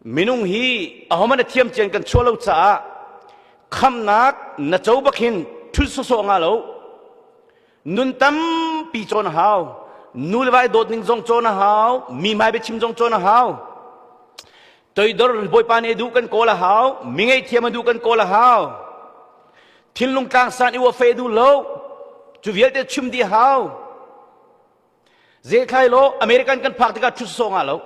minung hi ahoman thiam chen kan cholo cha kham nak na chau bakhin thul so so nga lo nun tam pi chon hao nul vai dot ning jong chon hao mi mai be chim jong chon hao toi dor boy pa ne du kan ko la hao mi ngai thiam du kan ko la hao thin lung tang san i wa fe du lo chu viel te chim di hao ze khai lo american kan phak tika thu so nga lo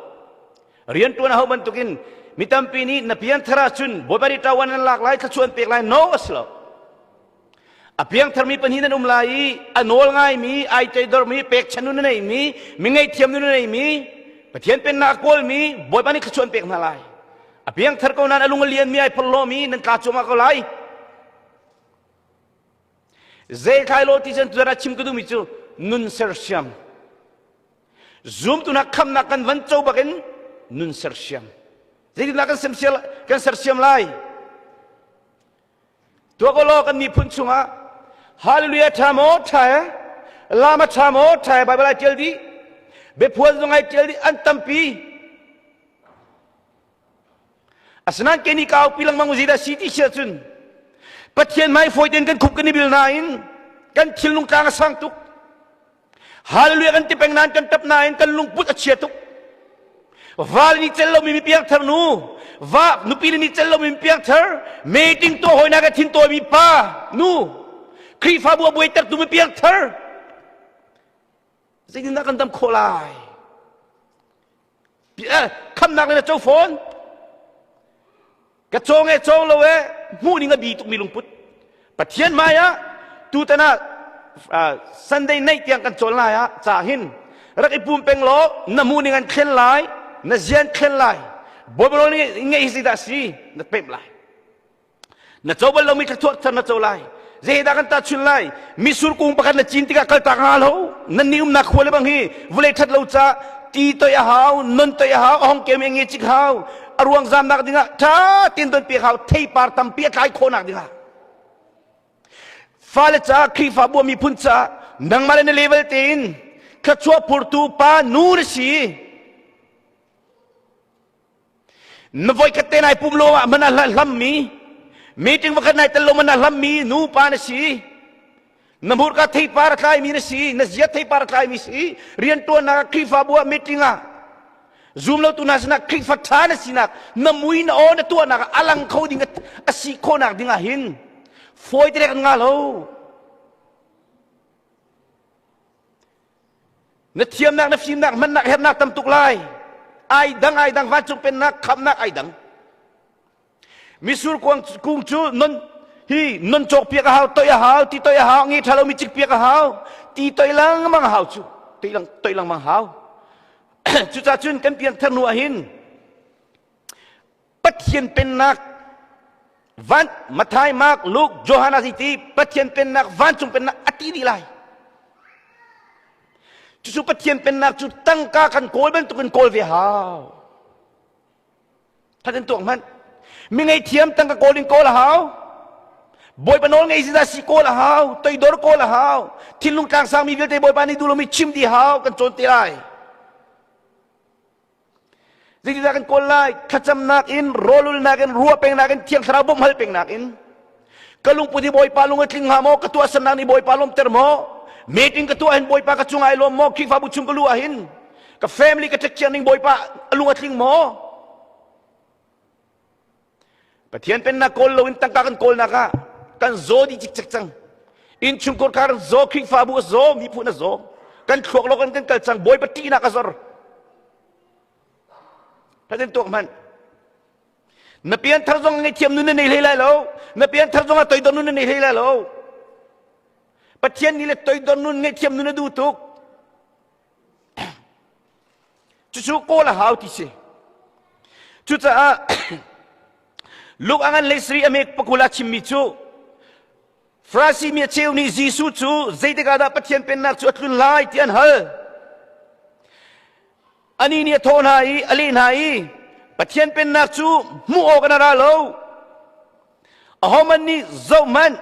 rian tu na ho ban tukin mitam pi ni na pian thara chun boy pa ri tawan lak lai kha chuan pek lai no aslo apiang tharmi panhinan umlai anol ngai mi ai chei dor mi pek chanu nei mi ngai thiam nu nei mi pathian pen na kol mi boy pani khchuan pek na lai apiang thar ko nan alung lian mi ai phallo mi nan ka chuma ko lai ze khai lo ti chen tura chim ku du mi chu nun ser siam zoom tu na kham na kan van chau bakin nun ser siam ze di na kan sem sial kan ser siam lai to ko lo kan ni phun chunga hallelujah thamo thai lama thamo thai bible tel di be phuan zongai tel di antampi asnan ke ni kau pilang manguzida city chun pathian mai foiden kan khup kan bil nain kan thilung tang sang tuk hallelujah kan tipeng nan kan tap nain kan lung put achia tuk val ni chello mi piang thar nu va nu pi ni chello mi piang thar meeting to hoina ka thin to mi pa nu kri fa bu buai tak tu mi piang thar zai na kan dam kholai kham nak le chau phone ka chong e chong lo we mu ni nga bi tuk mi lung put pathian maya tu tana sunday night yang kan chol la ya cha hin rak ipum peng lo na mu ni ngan khen lai na zian khen lai bobolo ni nge isi da si na pep lai na chobal lo mi ka thuak than na cholai ze da kan ta chun lai mi sur kung pakan na chin tika kal ta nga lo na nium na khole bang hi vule that lo cha ti to ya hau non to ya hau hong ke me nge chik hau aruang zam nak dinga tha tin don pi hau thei par tam pi kai kho nak dinga fale cha khi fa bo mi phun cha nang male ne level tin kha chua pur tu pa nur si na voi ka te nai pum lo mana lam mi meeting wakat nai talo mana lam mi nu pa na si namur ka thei par kai mi na si na zia thei par kai mi si rian to na khi fa bo meeting a zoom lo tu na sna khi fa tha na si nak na mui na o na to na alang kho ding asi kho nak ding a hin foi dire kan nga lo na thiam nak na phim nak man nak her nak tam tuk lai ai dang va chung pen nak kham nak ai dang misur kung chu non hi non chok pia ka hau toy hau ti toy hau ngi thalo mi chik pia ka hau ti toy lang mang hau chu toy lang mang hau chu cha chun kan piang thar nu hin pathian pen nak van mathai mak luk johana siti pathian pen nak van chung pen nak ati di lai chu pathian pen nak chu tang ka kan kol ben tu kan kol ve hau thaden tuang man mi ngai thiam tang ka kolin kol hau boy panol ngai sida si kol hau toi dor kol hau thilung tang sang mi velte boy pani dulo mi chim di hau kan chon ti lai zigi da kan kol lai khacham nak in rolul nak in ruwa peng nak in thiang thara bom hal peng nak in kalung pudi boy palung atling hamo katua sanang ni boy palom termo meeting katua hin boy pa ka chungai lom mo ki fa bu chung kalu ahin ka family ka tek ning boy pa alung atling mo pathian pen na kol lo in tang ka kan kol na ka kan zo di chik chak chang in chung kor kar zo ki fa bu zo mi pu na zo kan khok lo kan kal chang boy pa ti na ka zor thaden tok man na pian thar zong ngai thiam nu ne nei lai lo na pian thar zong a toi don nu ne nei lai lo pathian ni le toi don nu ngai thiam nu ne du tuk chu ko la hau ti se chu cha a luk angan le sri amek pakula chimmi chu frasi mi cheu ni jisu chu zeide ga da pathian pen nak chu atlun lai tian hal ani ni thon hai alin hai pathian pen nak chu mu o kana ra lo ahoman ni zoman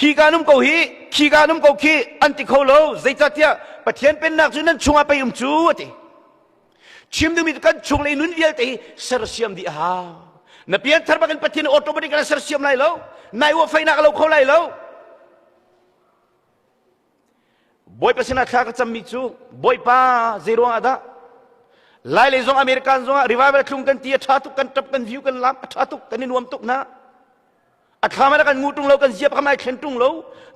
hi ganum ko hi khi ganum ko khi anti kho lo zeita tia pathian pen nak chu nan chunga pe chu ati ชิมดูมีกันชงเลยนุ่นเดียลแต่เสรเซียมดีฮาวนับเพียงทาร์บักันปฏินออโตเมติกกันเสรเซียมไรแล้วนายว่าไฟนักเราเขาไรแล้วบอยภาษาข้าก็จำมิจูบอยป้าเซโรอาดาไล่เลยจงอเมริกันจงรีไวเวลทุ่งกันตีท้าตุกกันทับกันวิวกันลับท้าตุกกันนินวมตุกนะอัฐามันกันงูตุงเรากันเสียบขมายเข็นตุงเรา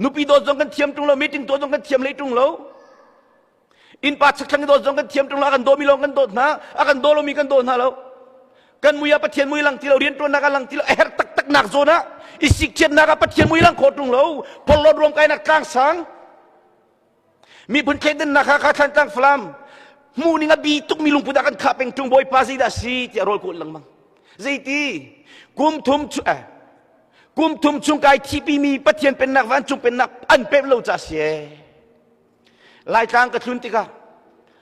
นุปีโดจงกันเทียมตุงเรามีติงตัวจงกันเทียมเลยตุงเราอินปัจจักรโดจงกันเทียมตุงเรากันโดมีลงกันโดนะอากันโดเรามีกันโดนะเรากันมุยปะเทียนมุยลังที่เราเรียนตัวนักลังที่เราตักหนักโซนะอิสิกเทียนนักปะเทียนมุยลังโคตุงเราพอเรารวมกันนักกลางสังมีพื้นเขตดินนักข้าทันตั้งฟลามมูนี่งบีตุกมีลุงพุดากันขับเป็นจุงบอยพาสิดาสีที่รอลกุลังมังใจตีกุมทุมจุงไก่ที่ปีมีปะเทียนเป็นนักวันจุงเป็นนักอันเป็นเราจะเสียลายทางกระทุนติกา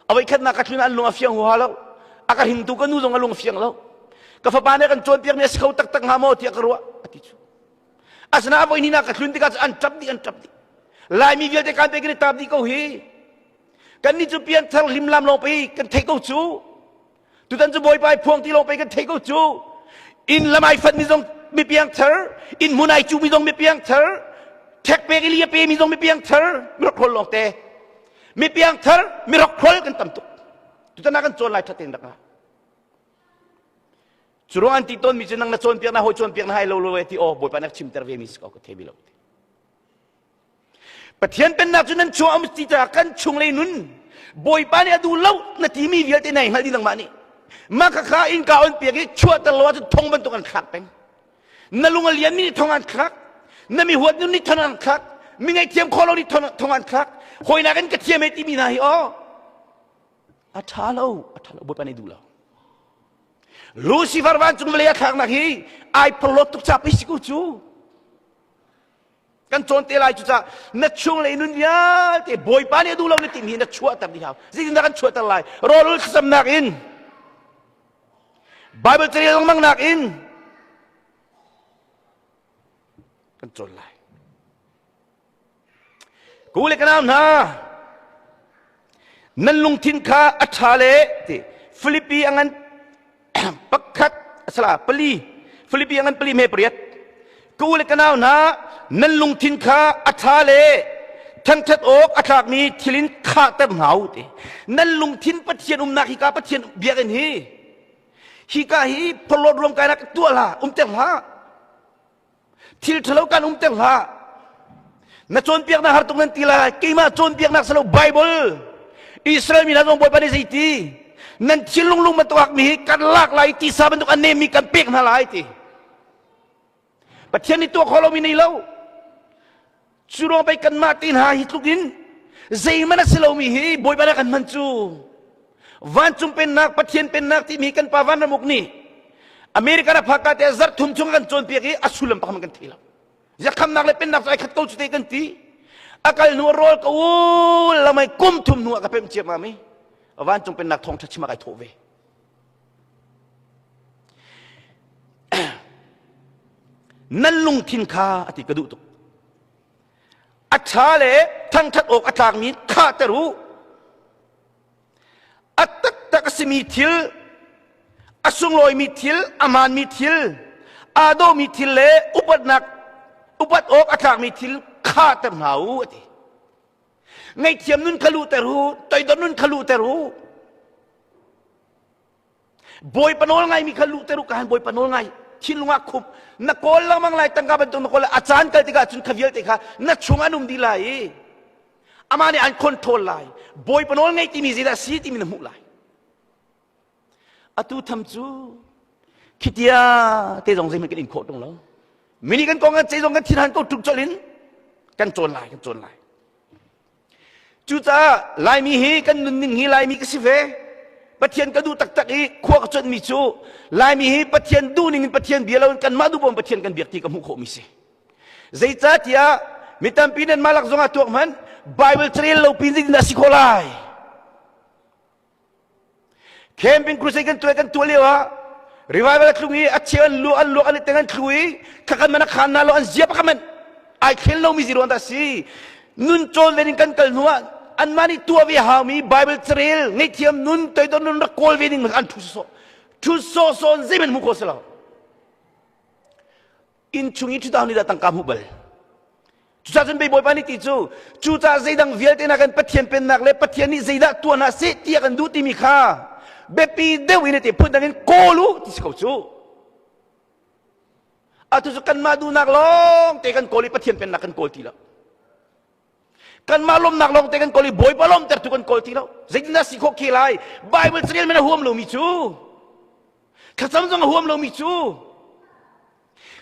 เอาไว้ขัดนักกระทุนอันลงอาเฟียงหัวเราอากาศหิมตุกันนู่นลงอาลงอาเฟียงเรากับฟ้าบ้านเนี่ยกันโจนเปียกเนี่ยเขาตักหาโมที่กระรัวอธิจุอาสนะเอาไว้นี่นักกระทุนติกาอันจับดีลายมีเวลแต่การไปกันตับดีเขาเฮกันนี่จะเปลี่ยนทางริมลำลงไปกันเทกูจูตุตันจะบอยไปพวงที่ลงไปกันเทกูจูอินละไมฟันมีตรงมีเพียงเธออินมุนไอจูมีตรงมีเพียงเธอเทคเปกิลีเปมีตรงมีเพียงเธอมีรถคนลงเตะมีเพียงเธอมีรถคนกันตั้มตุตุตันนักกันโจรลายทัดเต็นดักนะจุดอันที่ต้นมีจะนั่งนักโจรเปียกนะหัวโจรเปียกนะให้เราเลยที่โอ้บอยไปนักชิมเตอร์เวมิสก็เทบิโลปะเทียนเป็นนักจุนันชัวอมติจากันชุงเลยนุนบอยปาเนี่ยดูเล่านาทีมีเวียที่ไหนฮัลดีดังมานี่มาข้าอินกาอันเปียกชัวตลอดจะทงบรรทุกันขัดเป็นนั่นลุงเลียนนี่ทงอันขัดนั่นมีหัวนี่ทงอันขัดมีไงเทียมคอเรานี่ทงอันขัดหอยนักกันกระเทียมไอ้ที่มีนายอ๋ออัฐาเราบอยปาเนี่ยดูเล่าลูซิฟาร์วันจุงเลียขังนักฮีไอพลอตุกจับไปสิกูจูกันโจนเตลัยจุจ้านัดช่วงเลยนุ่นยาเตบอยปานี่ดูเราเนี่ยที่มีนัดชัวตับดีเขาสิ่งนั้นกันชัวตับลายรอรุลสำนักอินไบเบิลจะเรียกมังนักอินกันโจนลายกูเลยกันนะนั่นลุงทินข้าอัชาเลเตฟิลิปปีอังันปักขัดสลาปลีฟิลิปปีอังันปลีเมเปรียดกูเลยกันนะนั่นลุงทินข้าอัฐาเลทั้งทัดอกอัฐากมีทิลินข้าเต็มหาวเตนั่นลุงทินปะเทียนนักฮิกาปะเทียนเบียกันฮิกาฮีพลอดรวมกันนักตัวละเต็มละทิลทะเลากันเต็มละนักโจนเปียกนักหาตรงนั้นทีละกี่มาโจนเปียกนักสลบไบเบิลอิสราเอลมีนักลงบอยปานิสิตีนั่นทิลลุงมันตัวมีกันลากไหลที่ซาบันตุกอันเนมีกันเปียกนาลายตีปะเทียนในตัวของเรามีในเราจุดลงไปกันมาตินหาฮิตลุกินใจมันสโลมีฮีบอยบานักันมันจูวันจุมเป็นนักปะเทียนเป็นนักที่มีกันปาวันระมุกนี่อเมริกาพักกันแต่จัดทุ่มชงกันโจนเปียกีอสุลัมพักมันกันทีละจะคำนักเลยเป็นนักไอ้ขัดเขาจุดกันทีอากาศนัวรอลก็วูละไม่กุมทุ่มนัวกับเป็นเจียมาไหมวันจุมเป็นนักทองทัชมาไก่โถเวนั่นลุงทินข้าอธิกระดูตุกอัจฉาเลทั้งทัดอกอัจฉากมีข้าแต่รู้อัตตะกสมีทิลอสุงลอยมีทิลอามานมีทิลอาโดมีทิลเลอุปัตนักอุปัตอกอัจฉากมีทิลข้าแต่หนาวติไงเทียมนุ่นขลุแต่รู้ต่อยดนุ่นขลุแต่รู้บอยปนโนไงมีขลุแต่รู้การบอยปนโนไงชิลุงอาคุบนักโกลมังไลตั้งกับตัวนักโกลอาจารย์กันติกาจุนขวิลติกานักชงอนุมดีไลอามาเนี่ยอันคอนโทรลไลบอยปนโนไงที่มีสิดาสีที่มีน้ำมุไลอตุทำจูคิดยาเตจงใจมันกินอินโคตรงแล้วมินิกันกองกันใจจงกันที่นั่นก็ถูกจลินกันโจรไลจูจ้าไลมีฮีกันนุ่นนิ่งฮีไลมีกสิเฟปะเทียนก็ดูตักอีขวากจนมีจูลายมีฮีปะเทียนดูนิ่งปะเทียนเบียร์แล้วกันมาดูบอมปะเทียนกันเบียร์ที่กับมุขมิเสใจจัดยามิตัมปีนันมาลักจงอาตัวมันไบเบิลเทรลเราพินดินดาสิโคลายเข้มเป็นครูใส่กันตัวเลี้ยวะรีไวเวลคลุยอัจเชนลูอันเต็งคลุยข้ากันมันขันนาลูอันเสียบกันมันไอเคนเรามีสิรวันตาสีนุนโจนเวนิกันกันนัว อันมานี่ตัววิหามีไบเบิลเทรลในเทียมนุนตัวตัวนุนรักโกลเวนิงมันอันทุโซโซนซิมันมุโคสลาอินชุงอิชุดาวนี่datang kamu balจุดจนไปบ่อยปานี่ติจูจุดใจดังเวียลเตนักันปะเทียนเป็นนักเลยปะเทียนนี่ใจดักตัวน่ะเสียที่กันดูที่มีค่าเบปีเดวินเตพูดดังนั้นโกลูที่สกจูอาทุสุกันมาดูนักลงเตกันโกลีปะเทียนเป็นนักกันโกลทีละกันมาลมนักลงเตกันโกลีบ่อยปะลมแต่ทุกันโกลทีละใจดิน่ะสิโคเคลายไบเบิลเรียนมันห่วมโลมิจูข้าสมจงห่วมโลมิจู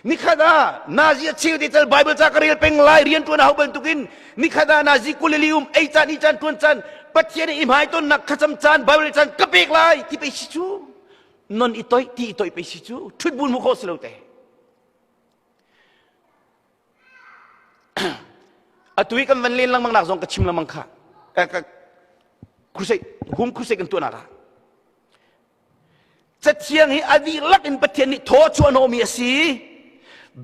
นี่ขณะนาซีเชื่อที่จะไบเบิลจากเรียนเป็นลายเรียนตัวน่าบันทุกินนี่ขณะนาซีกุลลิอุมไอจันอีจันทวนจันปัจเจกอิมหายต้นนักขจำจันไบเบิลจันกระเบกลายที่ไปชิจูนนอิตอยที่อิตอยไปชิจูทุดบุญมุขสโลเตอตุยกันวันเล่นลังมังนักซองกระชิมลังมังค่ะครุเซหุมครุเซกันตัวน่ะจะเชียงให้อดีลักอินปัจเจกนี่โทชวนโฮมีสี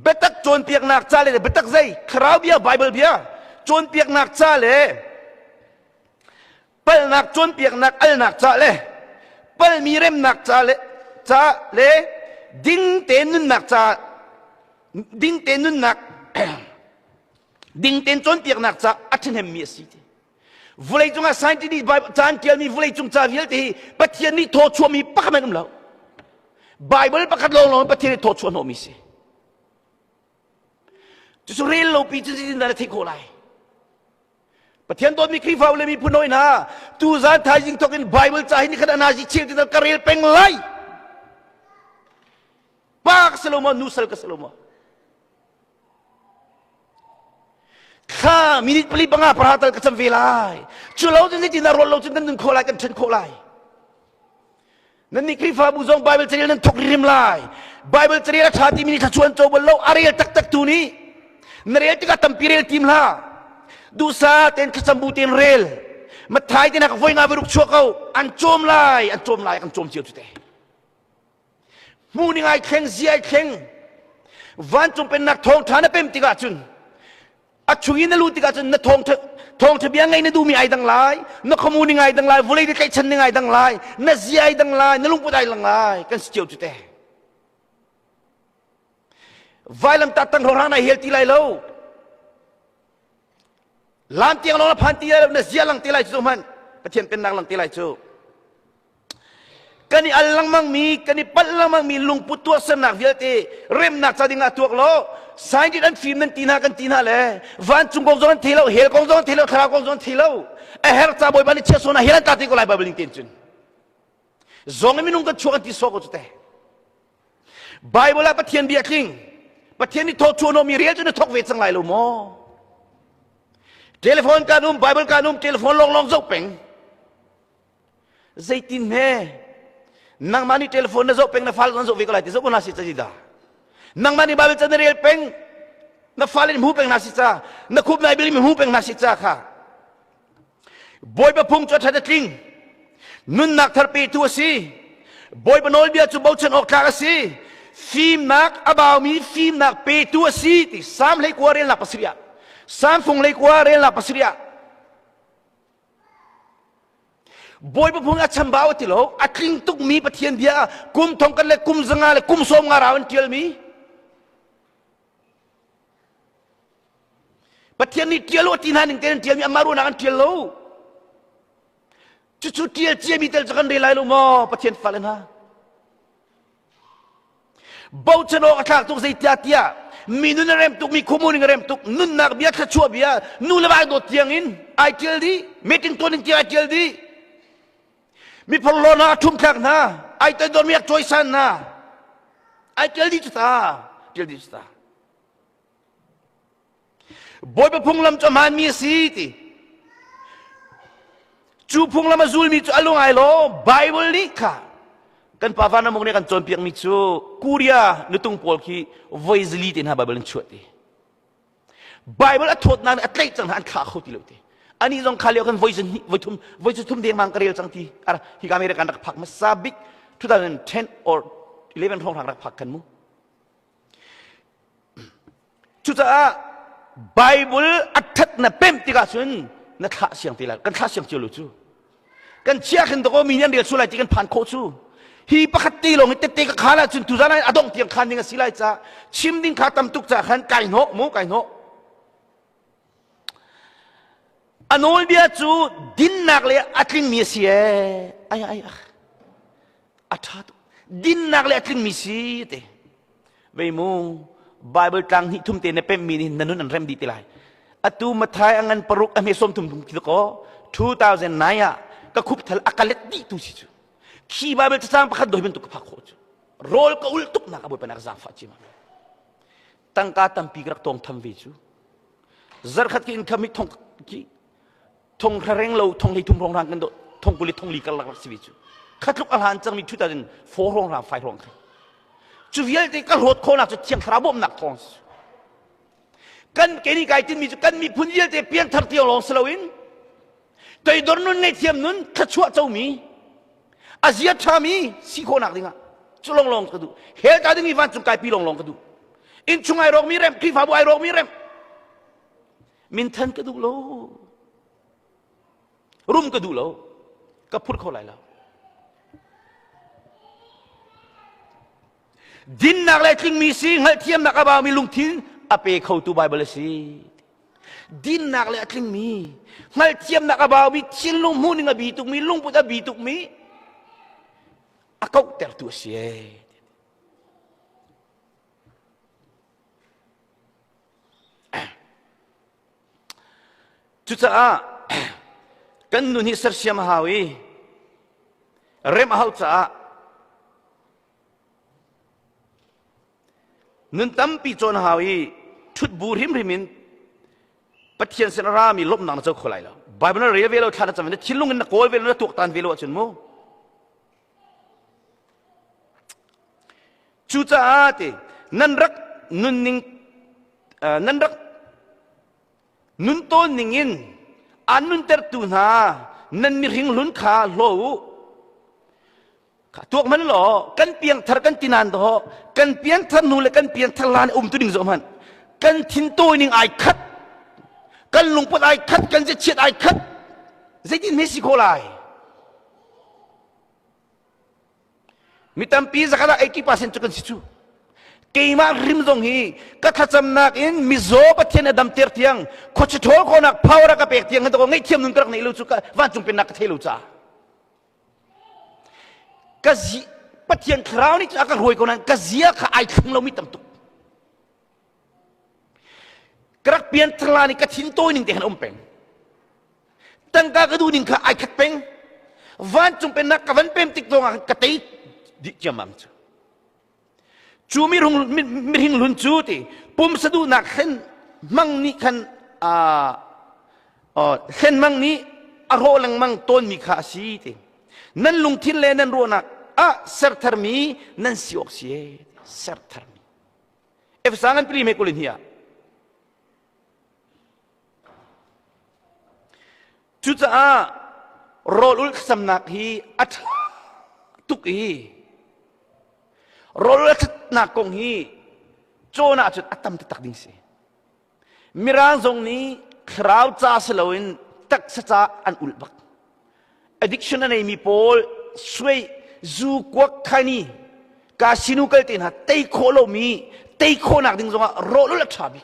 เบตักโจนเปียกนักจ้าเลยเบตักใจคราวเบียไบเบิลเบียโจนเปียกนักจ้าเลยเปิลนักโจนเปียกนักนักจ้าเลยเปิลมีเร็มนักจ้าเลยดิ้งเตนุนนักจ้าดิ้งเตนุนนักดิ้งเตนโจนเปียกนักจ้าอัศนเหมียสิวุเลยจงอาศัยที่นี่จานเกียร์มีวุเลยจงจ้าวิลที่ปัจเจียนี่โทชัวมีปักมันกำลังไบเบิลปักลงปัจเจียนี่โทชัวโนมิสิจุดเรียนเราปีจุดที่นั่นที่โคไลประเทศตัวมีคริฟ้าเลยมีผู้น้อยนะตูซานทายจิงทอกินไบเบิลใจนี่ขนาดนาจิเชื่อที่นั่นกระเรียนเป็นไรปากสโลมานูสลกับสโลมาข้ามินิปลีบังอาพระหัตถ์กับจำเวลาจุดเราจะที่นั่นเราจะนั่นโคไลกันเช่นโคไลนั่นนี่คริฟ้าบุษงไบเบิลเรียนนั้นทุกริมไลไบเบิลเรียนชาติมินิขจวนโจบเราอารียตักตัวนี้Nerel tiga tampirel tim lah, dusa ten kesambutin rel, matai ten nak voi ngaberuk chokau, ancom lai, ancom cium cute. Muni ngai keng ziai keng, van cum pen nak thong thana pem tiga cun, acungin na lu tiga cun na thong terbiang ngai na dumi ai dang lai, na komuni ngai dang lai, volei di kai chen ngai dang lai, na ziai dang lai, na lungput ai dang lai, kan cium cute. Vai lam tatang orang na hel tilai lo, lam tiang orang pan tilai na zia lang tilai tu man, patien penang lang tilai tu. Kani alang mang mi, kani palang mang mi lung putua senak vial te, rem nak sa dinga tuak lo, sain di dan film nan tina kan tina le, van chung kong zon tilau, hel kong zon tilau, kera kong zon tilau, her sa boy bani chesona helan tati ko lai babeling tension. Zong mi nung kan chuan ti so ko tu te. Bible la patien biak king. ประเทศนี้โทรชวนมีเรียนจนทกเวทสังไหลลูมอเทเลโฟนการนุ่มไบเบิลการนุ่มเทเลโฟนลองจกเป็งใจตินแม่นังมานี่เทเลโฟนน่ะจกเป็งน่ะฟัลนั่นจกเวกอะไรที่จกน่าสิจะจิดานังมานี่ไบเบิลจะเรียนเป็งน่ะฟัลนี่หูเป็งน่าสิจะน่ะคุบนายบิลิมหูเป็งน่าสิจะค่ะบอยประพงจดทัดจริงนุนนักทรปีตัวสิบอยปนอลเบียจุบเอาฉันออกคากสิฟิล์มนักอาบ่าวมีฟิล์มนักเปตัวซีติสามเลยกว่าเรียนหลักปัสริยะสามฟงเลยกว่าเรียนหลักปัสริยะบอยประพงอาชัมบ่าวติโลอาคริงตุกมีปะเทียนเดียกุมทองกันเลยกุมสังเลยกุมสมงาราวันเทียลมีปะเทียนนี่เทียลว่าที่นั่นหนึ่งเทียนเทียลมีอามารุนักเทียลโลจุดเทียลเทียมีเทียลจะกันได้ไรลูมอปะเทียนฟัลนะบ่าวชนอกทักตุกใจเตียมีนุนเรมตุกมีขโมยเรมตุกนุนนักเบียขชัวเบียนุเลบายโดดเตียงอินไอเทียลดีมีติงตัวนึงเทียไอเทียลดีมีพลโลนาทุ่มคลักนะไอเตอร์โดนมีอักจอยสันนะไอเทียลดีจุดตาเทียลดีจุดตาบ่าวพงลำจอมันมีสีติจูพงลำมาซูลมีจูอลงไอโลไบเบิลนี่ค่ะกันปาวานามุกเนี่ยกันจนเปียกมิจูคูเรียนุตุงพอลคีไวซ์ลีตินฮะไบเบิลนชวดตีไบเบิลอัดทดนานอัดเล็กจังหันขาเขาตีเลยตีอันนี้ต้องขาเลียวกันไวซ์ทุ่มเดียงมังกรเรียลจังทีอะไรที่การเมริกันรักพักมาซาบิก2010 or 11ท้องทางรักพักกันมั้งจุดจ้าไบเบิลอัดทัดน่ะเป็นติกาซุน na tha siang tilal kan tha siang chulu chu kan chia khin to ko minyan dia sulai ti kan phan kho chu hi pakhat ti long te te ka khala chun tu zana adong tiang khan ding silai cha chim ding kha tam tuk cha khan kai no mo kai no anol bia chu din nak le atling mi sie ai athat din nak le atling mi si te vei mu bible tang hi thum te ne pem mi ni nanun an rem di tilai atu mathai angan paruk ame som thum ki ko 2009 ya ka khup thal akalet di tu si chu khi bible tsang pakhat doi ben tu ka kho chu rol ka ul tuk na ka boy panak za fa chi ma tang ka tam pi grak tong tham vi chu zar khat ki in khami thong ki thong khareng lo thong li thum rong rang kan do thong kuli thong li kal lak si vi chu khat luk alhan chang mi 2004 rong rang 5 rong chu viel te ka lot khona chu chiang thra bom nak thong kan ke ni kai tin mi chu kan mi phun yel te pian thar ti long slowin toi dor nun ne thiam nun kha chua chau mi azia thami si kho nak dinga chu long long ka du hel ta ding mi van chu kai pi long long ka du in chungai rok mi rem ki fa bu ai rok mi rem min than ka du lo rum ka du lo ka phut kho lai la din nak le ting mi si ngal thiam nak ba mi lung thin ape khau tu bible si din nak le ting mi ngal thiam nak ba mi chin lung mu ni nga bi tuk mi lung pu da bi tuk mi akau ter tu si chu cha kan nu ni sar siam hawi rem hau cha nun tam pi chon hawi thut bur him rimin pathian sen ra mi lop nang chau kholai la bible re velo thana cham ne thilung na kol velo na tuk tan velo chun mo chu cha ate nan rak nun ning nan rak nun ton ningin anun ter tu na nan mi ring lun kha lo tuak man lo kan piang thar kan tinan do kan piang thar nu le kan piang thar lan tu ding zo man kan thin to ning ai khat kan lung pot ai khat kan je chet ai khat zai din me si ko lai mi tam pi zakala 80% chu kan si chu keima rim zong hi ka tha cham nak in mi zo pathian adam ter tiang kho chi thol ko nak phawra ka pek tiang to ngai thiam nun krak nei lu chu ka wan chung pen nak thelu cha kazi pathian khrau ni aka roi ko nan kazia kha ai khang lo mi tam tu krak pian thlani ka thin toy ning te han peng tang ka du ning kha ai khat peng van chung pen nak ka van pem tik dong ka tei di jamam chu chu mi hing lun chu ti pum sadu nak khen mang ni khan khen mang ni a ro lang mang ton mi kha si ti nan lung thin le nan ro nak ser thar mi nan siok sie ser thar mi ef sangan pri me kulin hiya chu cha rol ul sam nak hi at tuk hi rol na kong hi chona chut atam tak ding si mirang zong ni khrau cha slowin tak sa cha an ul bak addiction na mi pol sway zu kwak khani ka sinu kal tin ha tei kholo mi tei khonak ding zonga rolo la thabi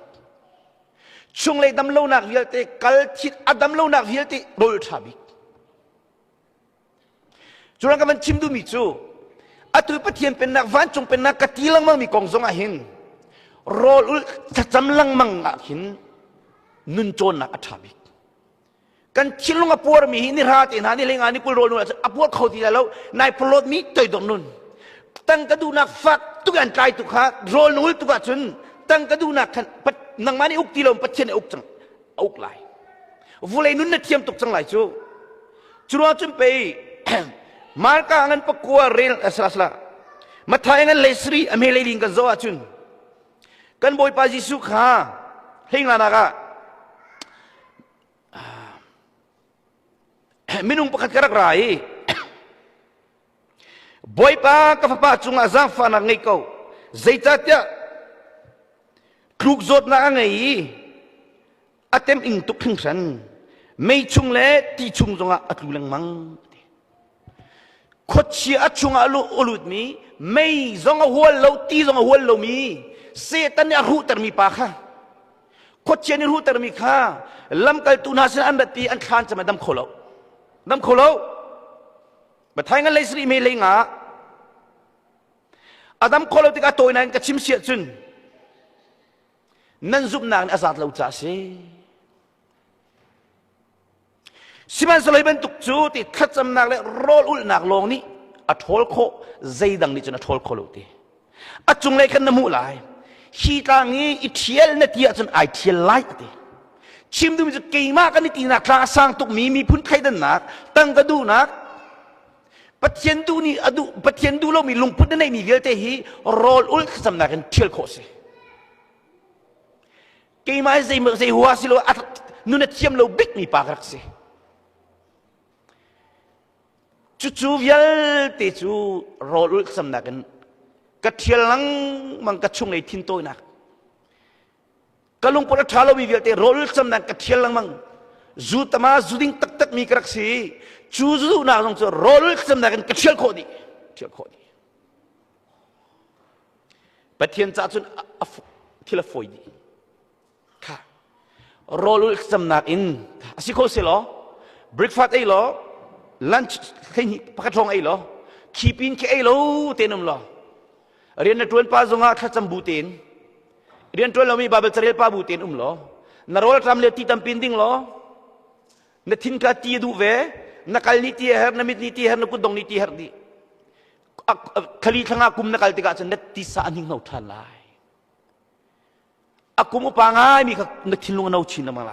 chung le dam lo nak vial te kal thit adam lo nak vial te rol thabi churang ka man chim du mi chu atu pathian pen nak van chung pen nak katilang mang mi kong zonga hin rol ul cham lang mang nga hin nun chon na athabi kan chilung apur mi ni rat in hani lenga ni kul rol nu apur khau ti la lo nai plot mi toi dong nun tang ka du nak fak tu kan trai tu kha rol nu tu ka chun tang ka du nak khan pat nang mani uk ti lom pathian uk chang uk lai vulai nun na thiam tuk chang lai chu churo chum pe mar ka angan pakua rel asla mathai ngan lesri ame le ling kan zo achun kan boy pa jisu kha hing la na ka minung pakat karak rai boy pa ka pa chung azang fa na ngai ko zaita tia kluk zot na ngai atem ing tuk thing san ไม่ชุงเล่ตีชุงจงอัดลุลังมังขดเชียอัดชุงอัลุอลุดมีไม่จงหัวเราตีจงหัวเรามีเสตันเนี่ยรู้แต่มีปากค่ะขดเชียนี่รู้แต่มีค่ะลำกัลตุนาเสนอันบัดปีอันขานจะมาดำโคโลดำโคโลบัดท้ายงั้นเลยสิไม่เลยงะอดัมโคโลติกาโตยนั่นก็ชิมเสียจุนนั่นซุปนางอาซาดเราจ่าเสีสิมันสลายเป็นตุกจูติขัดจำนักและโรลอุลนักลงนี่อัทโลโคใจดังนี่จนอัทโลโคโลติอัจงเลยกันน้ำมูลายชีตางนี้อิเทียลนาทีจนไอเทียลไลท์ติชิมดูมันจะเก่งมากกันนี่ตีนักลาสร้างตุกมีพื้นไข่ดันนักตั้งกระดูนักปัจเจียนดูนี่อดูปัจเจียนดูเรามีลุงพุทธในมีเวลเตหีโรลอุลจำนักกันเทียลโคเซเก่งมากใจเมื่อใจหัวสิโลอัดนู่นเทียมเราบิ๊กมีปากรักเซจู่ๆเวลเตจูโรลอุลจำนักกันกระเทียลังมันกระชุ่งในทินโตนักกะลุงปวดท้าเรามีเวลเตโรลจำนักกระเทียลังมังจูตมาจูดิ้งตักมีกระสีจู่ๆน่าสงสารโรลจำนักกันกระเทียลโคดีเทียลโคดีปะเทียนจ่าจุนทีละฝอยดีค่ะโรลจำนักอินสิโคเซลล์เบรกฟาสต์ไอ้หรอลันช์ให้พักทองไอ้หรอคีปินแค่ไอ้หรอเตนุมหรอเรียนในตรวนป้าจงอาขัดจำบูตินเรียนตรวนเรามีบาเบลเซเรลป้าบูตินหรอนารอลทำเลตีตัมปินดิ้งหรอนทินกาตีดูเวนักการนิติเฮร์นมิตนิติเฮร์นกุดงนิติเฮร์ดีขลีทั้งอากุมนักการติกาจันเนติสานิงเอาทันไลอากุมอุปางายมีนักทินลุงเอาชินมาไล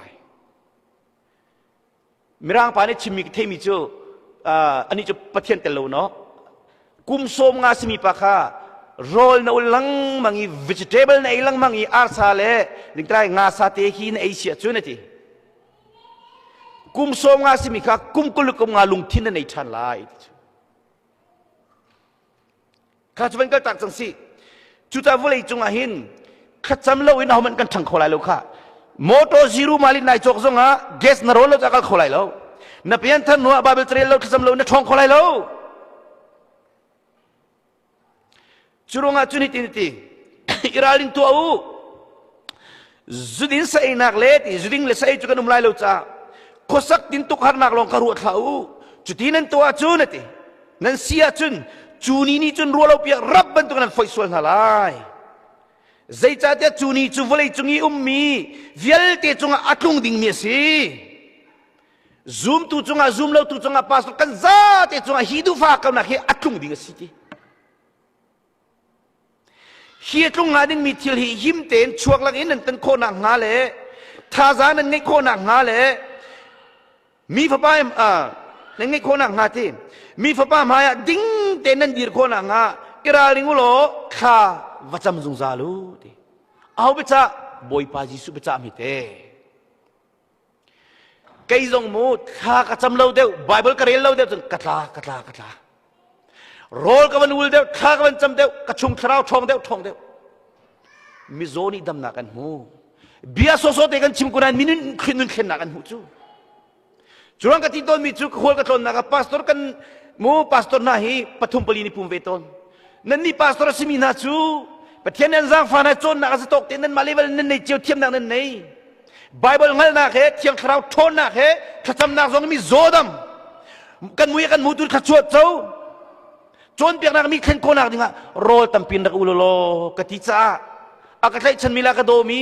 มีร่างปานี่ชิมิกเทมิจูอันนี้จะประเทศเตลูเนาะกุมโซมงาสมีปะค่ะโรลน่าอุลังมังอี vegetable น่าอุลังมังอีอาร์ซาเล่ดิงตรายงาซาเตฮีน่าเอเชียจุนทีกุมโซมงาสิมิค่ะกุมกุลกุมงาลุงทินน่าในชันไลข้าจะเป็นก็ตักจังสิจุดที่ว่าเลยจงอาหินข้าจำเล่าอินเอามันกันทั้งคนเลยลูกค่ะมอเตอร์ซีรูมาลินนายจกจงอ่ะแก๊สน่าโรลเราจะกันคนเลยแล้วนับยันท่านหัวบาเบลเทรลเราข้าจำเล่าอินท้องคนเลยแล้วcurang acun hiti iraling tu au zudin sa inak let zudin le sa itu kan umlai lo cha kosak tin tuk har nak long karu thau chutinan tu acun hiti nan sia cun cuni ni cun rualo pia rab ban tu kan foi sual halai zai cha te cuni chu volei chungi ummi vial te chunga atlung ding mi si zoom tu chunga zoom lo tu chunga pas kan za te chunga hidu fa ka na he atlung ding si tiเฮียตรงงานนี้มีทิลฮีหิมเต็นช่วงหลังนี้นั่นเป็นโคนักงาเลยท่าจานั่นไงโคนักงาเลยมีฟ้าป้ายนั่นไงโคนักงาที่มีฟ้าป้ายมาดิ้งเต็นนั่นดีโคนักงาอิราลิงุโลข้าวัจำจงซาลูที่เอาไปจ้าบอยปาจิสุไปจ้ามิเตไกจงมูดข้ากระจำเล่าเดียวไบเบิลกระเรียนเล่าเดียวจนกัตลาโรลกับมันอุลเดียวข้ากับมันจำเดียวกระชุมคราวทองเดียวมิโซนี่ดำนักกันหูเบียโซเด็กันชิมกุนันมินุนขึ้นนักกันหูจุรังกติดต้นมีจุกหัวกระต้นนักพาสตอร์กันมูพาสตอร์น่าฮีปฐุมปลีนิปุ่มเวทอนนั่นนี่พาสตอร์สิมีนาจูปะเทียนนันซังฟานาจนนักสตอกเตนนั่นมาเลเวลนั่นในเจียวเทียมนักนั่นในไบเบิลงั้นนักเทียมคราวทอนนักขจำนักซองมีโซดัมกันมุยกันมูตุนขจวดเจ้าจนเปียกนักมีเข็นโคนักดิงะโรลตัมปินนักอุลโลกติจ้าอากาศฉันมีลากระโดมี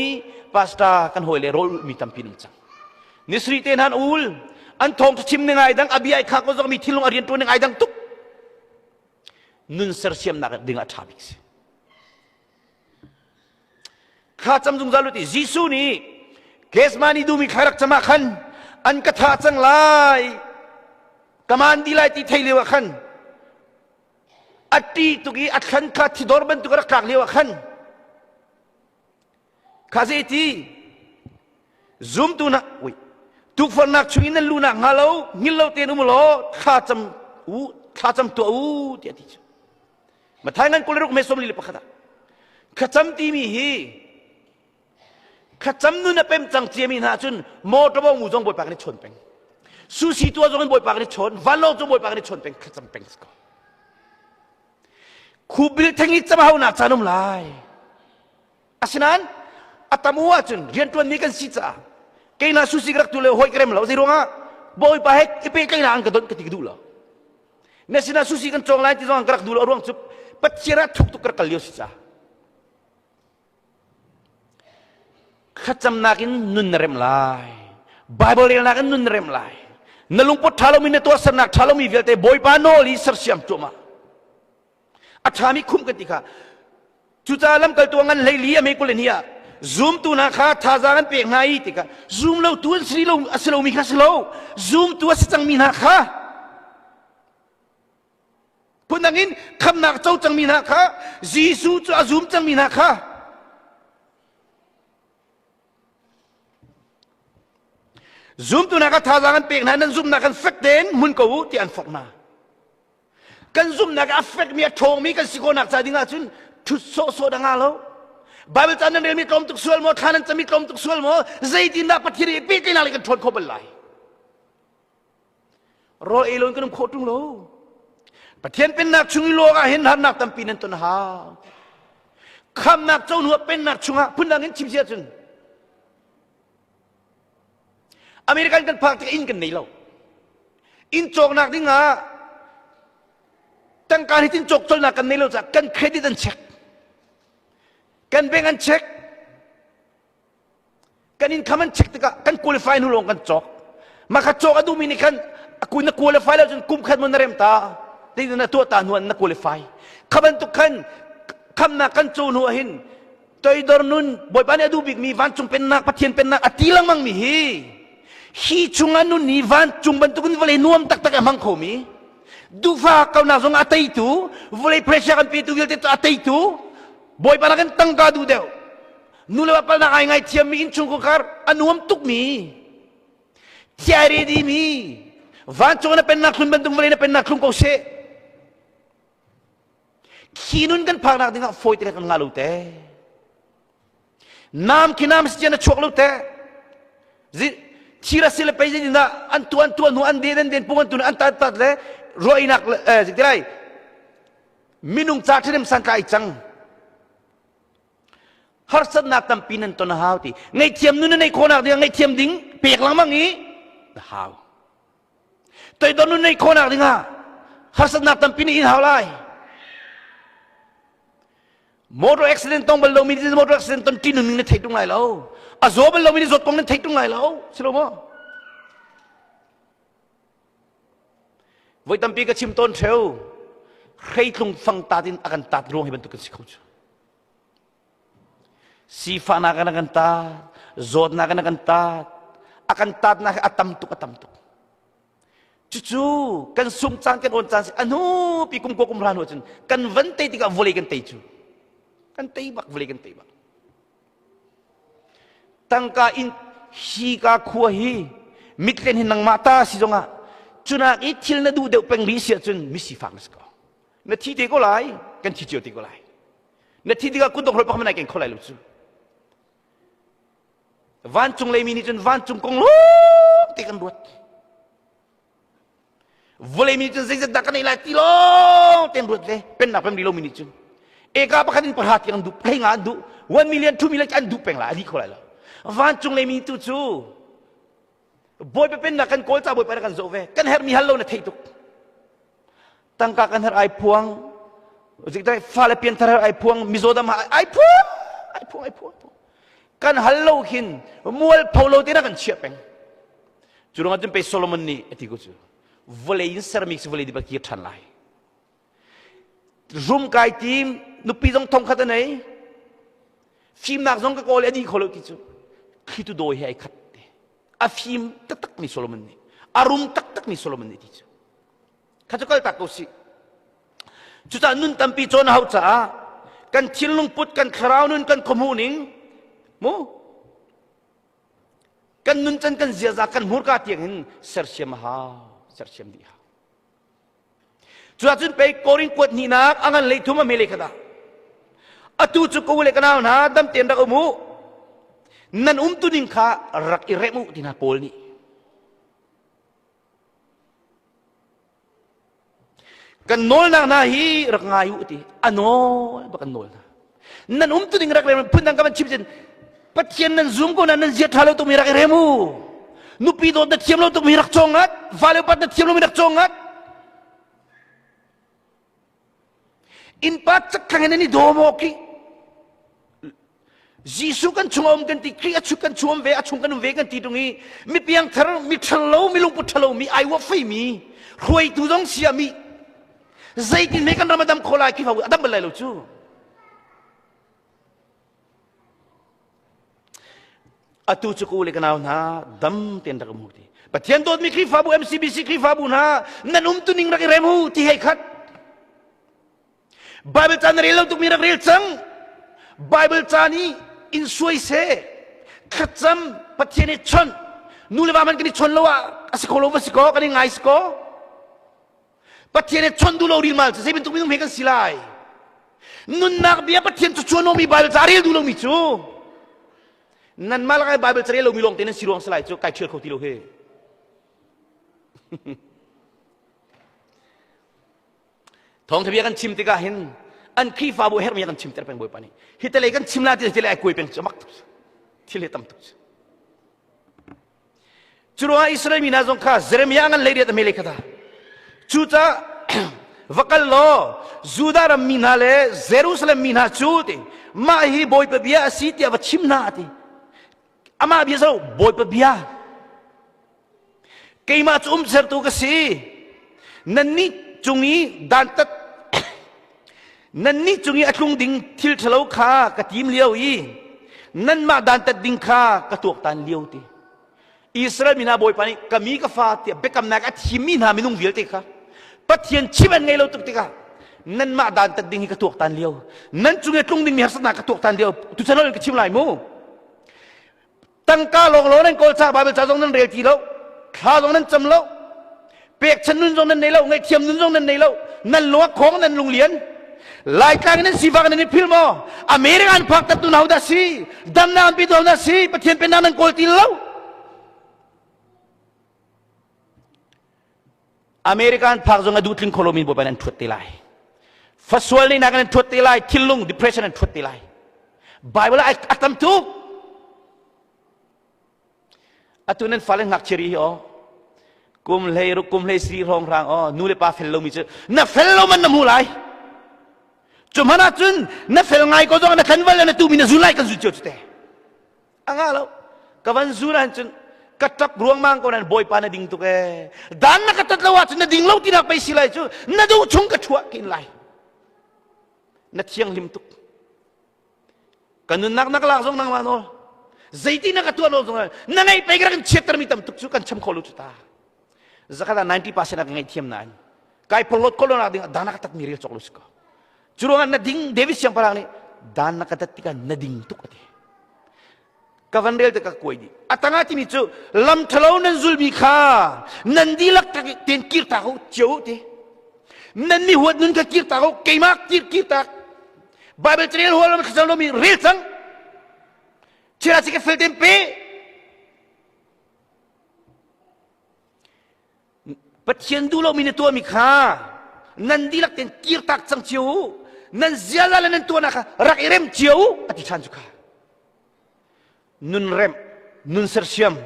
พาสต้ากันหอยเลยโรลมีตัมปินจังนิสรีเตนันอุลอันทองชิมหนึ่งไงดังอบีไอข้าก็จะมีที่ลงอาเรียนตัวหนึ่งไงดังตุกนุนเสร์เซียมนักดิงะทาบิกส์ข้าจำจุงจารุติจิสูนี่เคสมานีดูมีใครรักจะมาขันอันกระทาจังไลกำมันดีไลติไทยเลวขันอัตตีตุกีอัดขันข้าที่ดอร์บันตุกรักกลางเลวขันข้าเจตีซูมตุนะวิทุกคนนักช่วยนั่นลูนักฮาโลงิลโลเตนุมโลข้าจำตัวเดียดิมาทายงั้นกูเลยรู้ไม่สมลีเลยปะขดาข้าจำตีมีฮีข้าจำนู่นเป็นจังเจียมีนาจุนโมตบงมูจงบอยปากนี่ชนเป็น susi tua zongan boy pagni chon valo zo boy pagni chon peng khacham peng sko kubil thangi chamau na chanum lai asinan atamuwa chun rian tuan ni kan sicha keina susi grak tule hoi krem lo zironga boy pa hek ipe keina ang kadon ketik dula nesina susi kan chong lai ti zong grak dula ruang chup pachira thuk tuk kar kalio sicha khacham nakin nun rem lai bible rel nakin nun rem lai nalungpot thalomi ne to sanak thalomi velte boy pa no li sarsiam chuma athami khum katika chuchalam kal tuangan leili ame kulenia zoom tu na kha thajangan pe ngai tika zoom lo tu sri lo aslo mi kha slo zoom tu asang mi na kha punangin kham nak chau chang mi na kha jisu chu azum chang mi na kha zoom tu na kha thajangan pe ngai nan zoom na kan fek den mun ko ti an fok na kan zoom na ka fek mi thong mi kan siko nak cha dinga chun thu so danga lo Bible tan nan mi tom tuk sual mo thanan chami tom tuk sual mo zaidin na pathiri pe ke na le kan thon khobal lai ro elon kan khotung lo pathian pen nak chungi lo ga hen har nak tam pinan ton ha kham nak chau nu pen nak chunga punang in chimsia chun American kan phak in kan nei lo in chok nak dinga tang kan hitin chok chol nak kan nei lo cha kan credit and check kan bank and check kan income and check tika kan qualify nu long kan chok maka chok adu mini kan aku na qualify la jun kum khat mo na rem ta dei na to ta nuan na qualify khaban tu kan kham na kan chu nu hin toy dor nun boy pan adu big mi van chung pen nak pathian pen nak atilang mang mi hi chungan nun ni van chung ban tu kun vale nuam tak tak amang khomi du fa kau na zong atai tu vale pressure kan pi tu vil te atai tu boy panakan tangka du deo nula pal na ngai thiam mi in chung ko kar anuam tuk mi tiare di mi van chung na pen nak khun ban tung vale na pen nak khun ko se kinun kan phak nak dinga foi te kan ngalu te nam kinam si na chok lu te zi chira sila pe ni na antuan nu an den pungan tu an tat le roinak zikrai minung cha thinem san kai chang har sat nak tam pinan to na hauti ngai thiam nu nei khonak ding ngai thiam ding pek lang mangi hau toy don nu nei khonak dinga har sat nak tam pin in haulai motor accident tong bal lo mi motor accident ton tin nu ne thai tung lai lo a zo bal lo mi zot kong ne thai tung lai lo silo mo voi tam pi ka chim ton theu khai tlung phang ta din akan tat rong hi ban tu kan sikhau chu sifa na kan ta zot na kan ta akan tat na atam tuk cucu kan sum chan kan on chan anu pi kum ko kum ran ho chen kan van te ti ka vole kan te chu kan te bak vole kan te bak tangka in hi ka khua hi mitlen hin nang mata si jonga chuna i thil na du de peng li sia chun mi si fang sko na thi te ko lai kan thi chiu te ko lai na thi ka ku dok hol pa ma na ken kholai lu chu van chung le mini chun van chung kong lo te kan buat vole mini chun zai da kan ila ti lo ten buat le pen na pem di lo mini chun e ka pa kan perhati yang du penga du 1 million 2 million kan du peng la di kholai la van chung le mini tu chu boy pe pen na kan kol cha boy pa kan zo ve kan her mi hallo na thei tuk tangka kan her ai puang zikdai fale pian thar ai puang mizodam ai puang kan hallo hin mual paulo tina kan siapeng jurunga jumpe Solomon ni etiku chu vole in ceramics vole di ba ki than lai room kai tim nupi jong thong khat nei film nak jong ka kol adi kholo ki chu khitu do hi ai khat a film tak ni Solomon ni arum tak ni Solomon ni ti chu khatukal takosi chuta nun tampi chon hau cha kan thilung put kan kharau nun kan khomuning mo kan nun chan kan zia kan murka tiang hin sersiam di ha chuachun pe koring kwat ni nak angan le thuma mele kada atu chu ko le kana na dam ten da mu nan tu ning kha rak iremu tina pol ni kan nol na hi rak ngayu ti ano bakan nol na nan tu ding rak rem punang kaman chip jen patien nan zoom ko nan zia thalo tu mirak remu nupi do na tiam lo tu mirak chongat vale pat na tiam lo mirak chongat in pat sakang ni domo ki Jisu kan chungom kan ti kri achu kan chungom ve achung kan ve kan ti dungi mi piang thar mi thalo mi lung put thalo mi ai wa fei mi roi tu dong sia mi zai tin me kan ramadam khola ki fa adam balai lo chu atu chu ku le kan na dam ten da mu ti pathian dot mi kri fa bu mcbc kri fa bu na nanum tu ning ra ki remu ti hai khat bible chan relo tu mi ra rel chang bible chani in suai se khatsam pathian chon nule ba man kini chon lowa asikolo vasiko kani ngai sko pathian chon du lo ri mal se bin tu mi kan silai nun nak bia pathian chu chono mi bible charil du lo mi chu nan mal kai bible charil lo mi long ten sirong salai chu kai chir khoti lo he thong thabia kan chim tika hin an khi fa bu her mi kan chim ter peng boy pani hitale kan chimla ti hitale koi peng chamak tu thile tam tu churwa israel mi na jong kha jeremia ngan leire ta mele kha chu cha vakal lo juda ram mi na le jerusalem mi na chu ti ma hi boy pa bia si ti wa chimna ti ama bia so boy pa bia keima chum ser tu ka si nanni chungi dan tat nan ni chungi atlung ding thil thalo kha ka tim liao i nan ma dan tat ding kha ka tuak tan liao ti israel mina boy pani kami ka fa ti bekam na ka thimi na minung vil te kha pathian chiban ngai lo tuk ti ka nan ma dan tat ding ka tuak tan liao nan chungi atlung ding mi hasna ka tuak tan liao tu chanol ka chim lai mu tang ka long lo nan kol cha bible cha jong nan rel ti lo kha jong nan cham lo pek chan nun jong nan nei lo ngai thiam nun jong nan nei lo nan lo khong nan lung lian lai kang nan siva kan ni film mo american phak tap tu nau da si dam na an pi do na si pathian pe nan kol ti lo american phak jong adu tling kholomin bo ban thut ti lai faswal ni na kan thut ti lai thilung depression an thut ti lai bible ai atam tu atunan falen ngak chiri ho kum lei sri rong rang o nu le pa fello mi che na fello man na mu lai cumana chun na fel ngai ko jong na kanwal na tu mi na zulai kan zu chote angalo kawan zuran chun katap ruang mang ko nan boy pa na ding tu ke dan na katat lawa chun na ding lo tinak pai silai chu na du chung ka thua kin lai na thiang lim tuk kanun nak lak jong nang manol zaiti na katua lo jong na ngai pai kan chetar mi tam tuk chu kan cham kholu chu ta zakata 90% ak ngai thiam nan kai polot ko na ding dana katat mi rel choklos ko Curungan nading Davis yang parang ni dan nakatatika nading tukati. Kavandel teka kuai di. Atangati mi cu lam thalau nan zulmi kha nandilak ten kirta ko jauh te. Nanni huat nun ka kirta ko keimak kirta. Bible trail hualam khasalo mi real sang. Cira sike fel tempe. Patien dulo minatua mi kha nandilak ten kirtak sang jauh. Nan ziala nan tuanaka rak irem jauh ati chan juga nun rem nun sersiam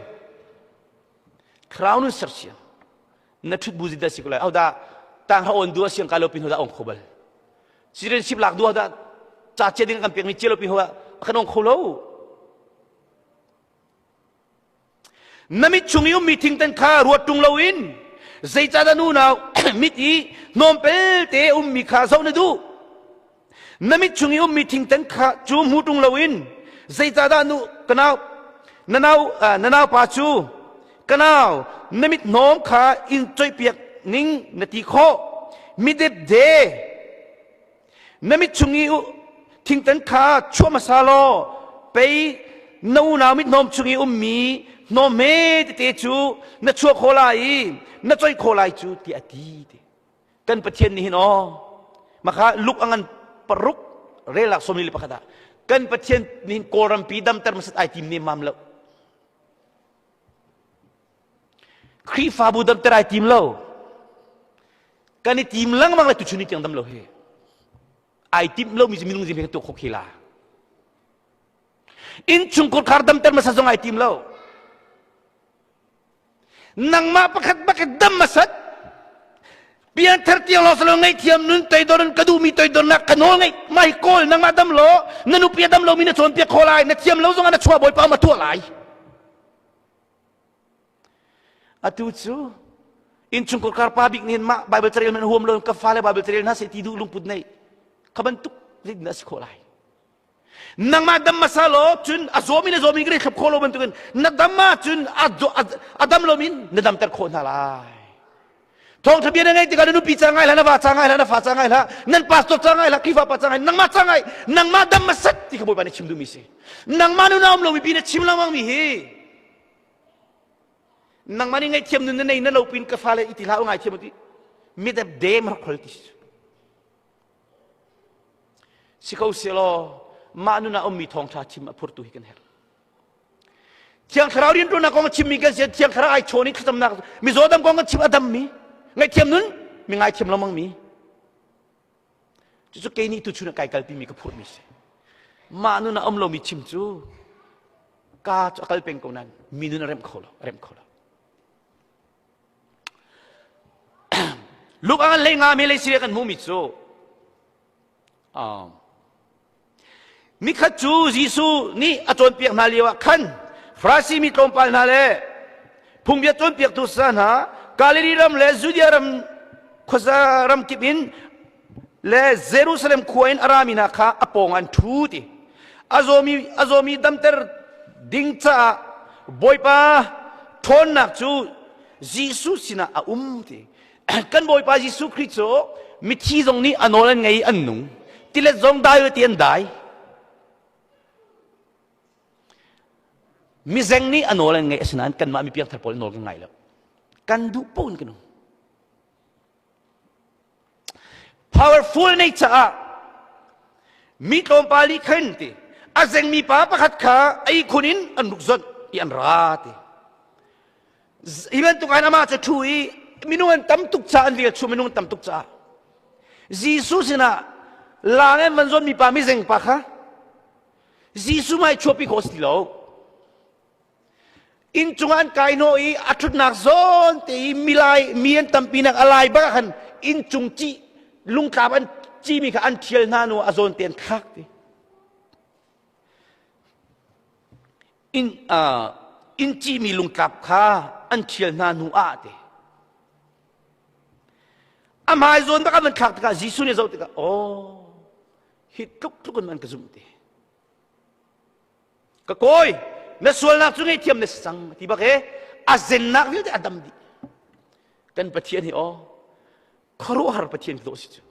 crown nun sersiam na tut buzi da sikula au da tang ha on dua siang kalau pin da ong khobal siren sip lak dua da cha che ding kan peng ni chelo pin hoa kan ong kholo nami chungiu meeting tan kha ruat tung lawin zai cha da nu naw miti nom pel te mi kha zo na du Namit chungi meeting ten kha chu mutung lawin zai tada nu kanau nanau pa chu kanau namit nom kha in choi piak ning nati kho midep de namit chungi ting ten kha chu masalo pe nau na mit nom chungi mi nom me te chu na chu kholai na choi kholai chu ti ati kan pathian ni no maka luk angan peruk relak somili pakada kan patien nin koram pidam termasat ay tim ni mamlo kri fabu dam terai tim lo kan ni tim lang mang la tu chuni tiang dam lo he ai tim lo mi minung jim he to khokila in chungkul kardam ter masa zong ai tim lo nang ma pakat bakat dam masat pian tertiang lo selo ngai tiam nun tai doron kadu mi tai doron nak kanol ngai mai kol nang ma dam lo nanu pia dam lo mi na chon pia kholai na tiam lo zong ana chua boy pa ma tu lai atu chu in chungkul kar pabik nin ma bible trail men huam lo ka fale bible trail na se tidu lungput nei kabantuk rid na kholai nang ma dam masalo chun azomi na zomi gre khap kholo bantukan na dam ma chun adam lo min na dam ter khona lai thong thabian ngai tika nu pi changai la na wa changai la na fa changai la nan pastor changai la kifa pa changai nang ma changai nang ma dam masat ti ka boy pa ni chimdu mi se nang ma nu nam lo mi pi na chim lamang mi he nang mani ngai thiam nun nei na lo pin ka fa le iti la ngai thiam ti mi da de ma khol ti sikau selo ma nu na om mi thong tha chim phur tu hi kan her thiang kharau rin tu na kong chim mi kan se thiang khara ai choni khatam na mi zo dam kong chim adam mi ngai thiam nun mi ngai thiam lamang mi chu ke ni tu chu na kai kal pi mi ka phur mi se ma nu na om lo mi chim chu ka cha kal peng ko nan mi nu na rem kholo lúc anh lấy ngà mi lấy xìa kan mu mi chu mi khát chú Giêsu ni atôn piak na liwa khan frasi mi tom pal na le phung bia ton piak tu san ha Galili ram le Judea ram khoza ram kipin le Jerusalem khuain aramina kha apong an thu ti azomi damter dingcha boipa thon nak chu Giêsu sina a ti kan boipa Giêsu Christo mi thi jong ni anolan ngai annung tile jong dai ti an dai mi zeng ni anolan ngai asnan kan ma mi piang tharpol nol ka ngai lo kan du pon kanu powerful nature mi tom pali khanti azeng mi pa pakhat kha ai khunin an rukzot i an rati iban tu kana ma cha thui minungan tam tuk cha an lial chu minungan tam tuk cha Giêsu sina langen manzon mi pa mi zeng pa kha Giêsu mai chopi hostilo in chungan kaino i athut nak zon te milai mien tampinak alai ba khan in chung chi lungkap an chi mi kha an thiel nanu azon ten khak ti in chi mi lungkap kha an thiel nanu a te amai zon ba ka man khak ta Giêsu ne zo ta hit tuk man ka zum te ka koi na sual nak sungai tiam na sang ti ba ke azen nak wil de adam di kan pathian hi kharo har pathian do si chu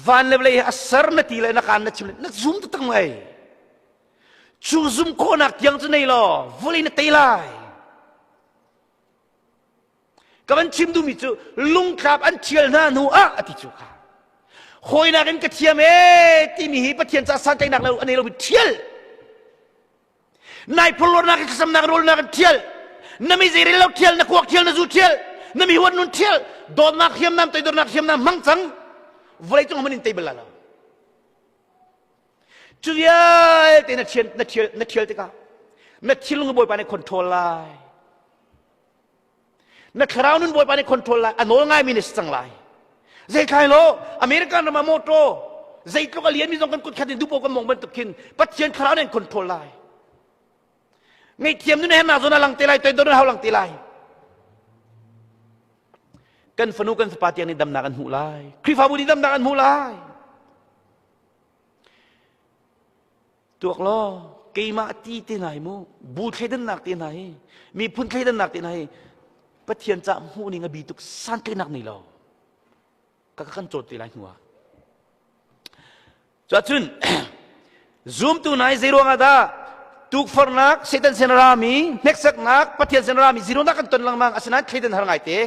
van le asar na ti le na kan na chim na zum ta tang mai chu zum ko nak yang chu nei lo voli na tai lai ka ban chim du mi chu lung khap an chial na nu a ati chu kha hoi na kan ka thiam ti mi hi pathian cha san tai nak lo anei lo bi thial nai pulor nak kesam nak rol nak tiel nami ziri lau tiel nak kuak tiel na zu tiel nami huat nun tiel do nak hiam nam tay do nak hiam nam mang chang volai chung manin tay belala chuya te na tiel te ka na tiel ng boy pa ni control lai na kharau nun boy pa ni control lai anol ngai minis chang lai zai khai lo American na moto zai ko alien mi jong kan kut khatin du po kan mong ban tukin pathian kharau nen control lai ngay tiêm nu hen na zona lang tilai toy don hau lang tilai kan fanu kan sapati ni dam na kan hulai krifa bu ni dam na kan hulai tuak lo keima ti ti nai mu bu thaidan nak ti nai mi phun thaidan nak ti nai pathian cha hu ni nga bi tuk san kai nak ni lo ka kan chot ti lai huwa cha chun zoom tu nai zero nga da tuk for nak setan senarami next sak nak pathian senarami zero nak kan ton lang mang asana khaidan har ngai te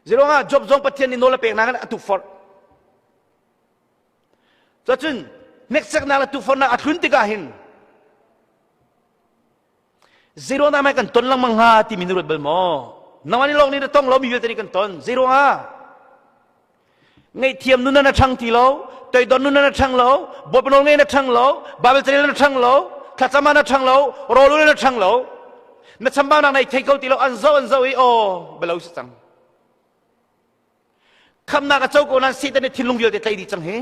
zero nga job jong pathian ni nola pek nangan tuk for cha chun next sak nak tuk for nak athun ti ka hin zero na mai kan ton lang mang ha ti minurut bel mo nawani long ni tong lo mi vel tani kan ton zero nga ngay thiam nun na thang ti lo toi don nun na thang lo bo panol ngay na thang lo babel tari na thang lo khatama na thang lo rolu na thang lo na chamba na nai thai ko ti lo an zo i o belo sang kham na ka chau ko nan si tani thilung vel te tai di chang he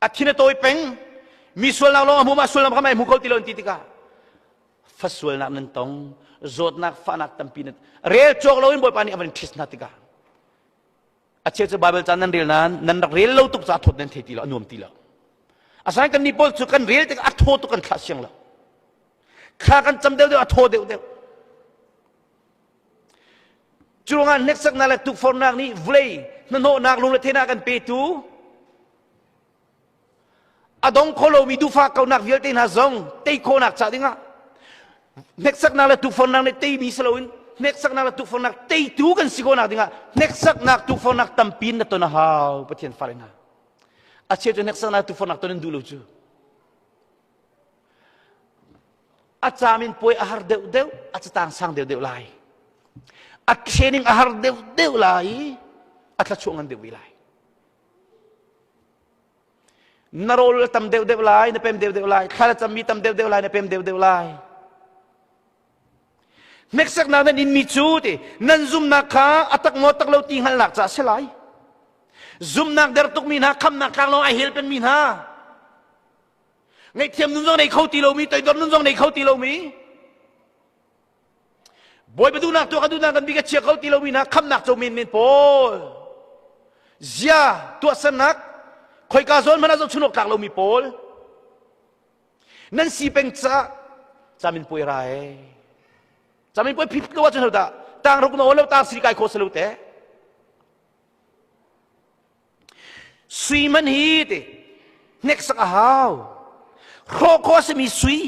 athina toi peng mi sual na lo amu ma sual na kamai mu ko ti lo ti ti ka faswal na nan tong zot nak fa nak tampin rel chok lo in boy pani aman this na ti ka ache che bible chan nan rel nan rel lo tuk cha thot nan thei ti lo anuam ti lo asan kan ni pol chu kan rel te a tho tu kan khla siang lo kha kan cham deu deu a tho deu deu chunga nek sak na la tuk for nak ni vlei na no nak lung le thena kan pe tu adong kholo mi du fa kau nak vial te na zong te ko nak cha dinga nek sak na la tuk for nak ni te mi sloin nek sak nak la tuk for nak te tu kan si ko nak dinga nek sak nak tuk for nak tampin na to na hau pathian farena ache to nek sak na tuk for nak to nen du lo chu achamin poi ahar deu deu achatang sang deu deu lai at shening ahar deu deu lai at la chungan deu lai narol tam deu deu lai na pem deu deu lai khala tam mi tam deu deu lai na pem deu deu lai next sak na nan in mi chu ti nan zum na kha atak mo tak lo ting hal nak cha selai zum nak der tuk min ha kham nak kang lo ai hel pen min ha ngay thiam nun jong nei khau ti lo mi toi don nun jong nei khau ti lo mi boy bedu nak to ka du nak kan bi ka chia khau ti lo mi na kham nak cho min min pol zia to sanak khoi ka zon mana zo chunok tak lo mi pol nan si peng cha chamin poi rai chamin poi phip lo wa chen da tang rok no lo ta sri kai kho selo te sui man hi te next sak ahau kho se mi sui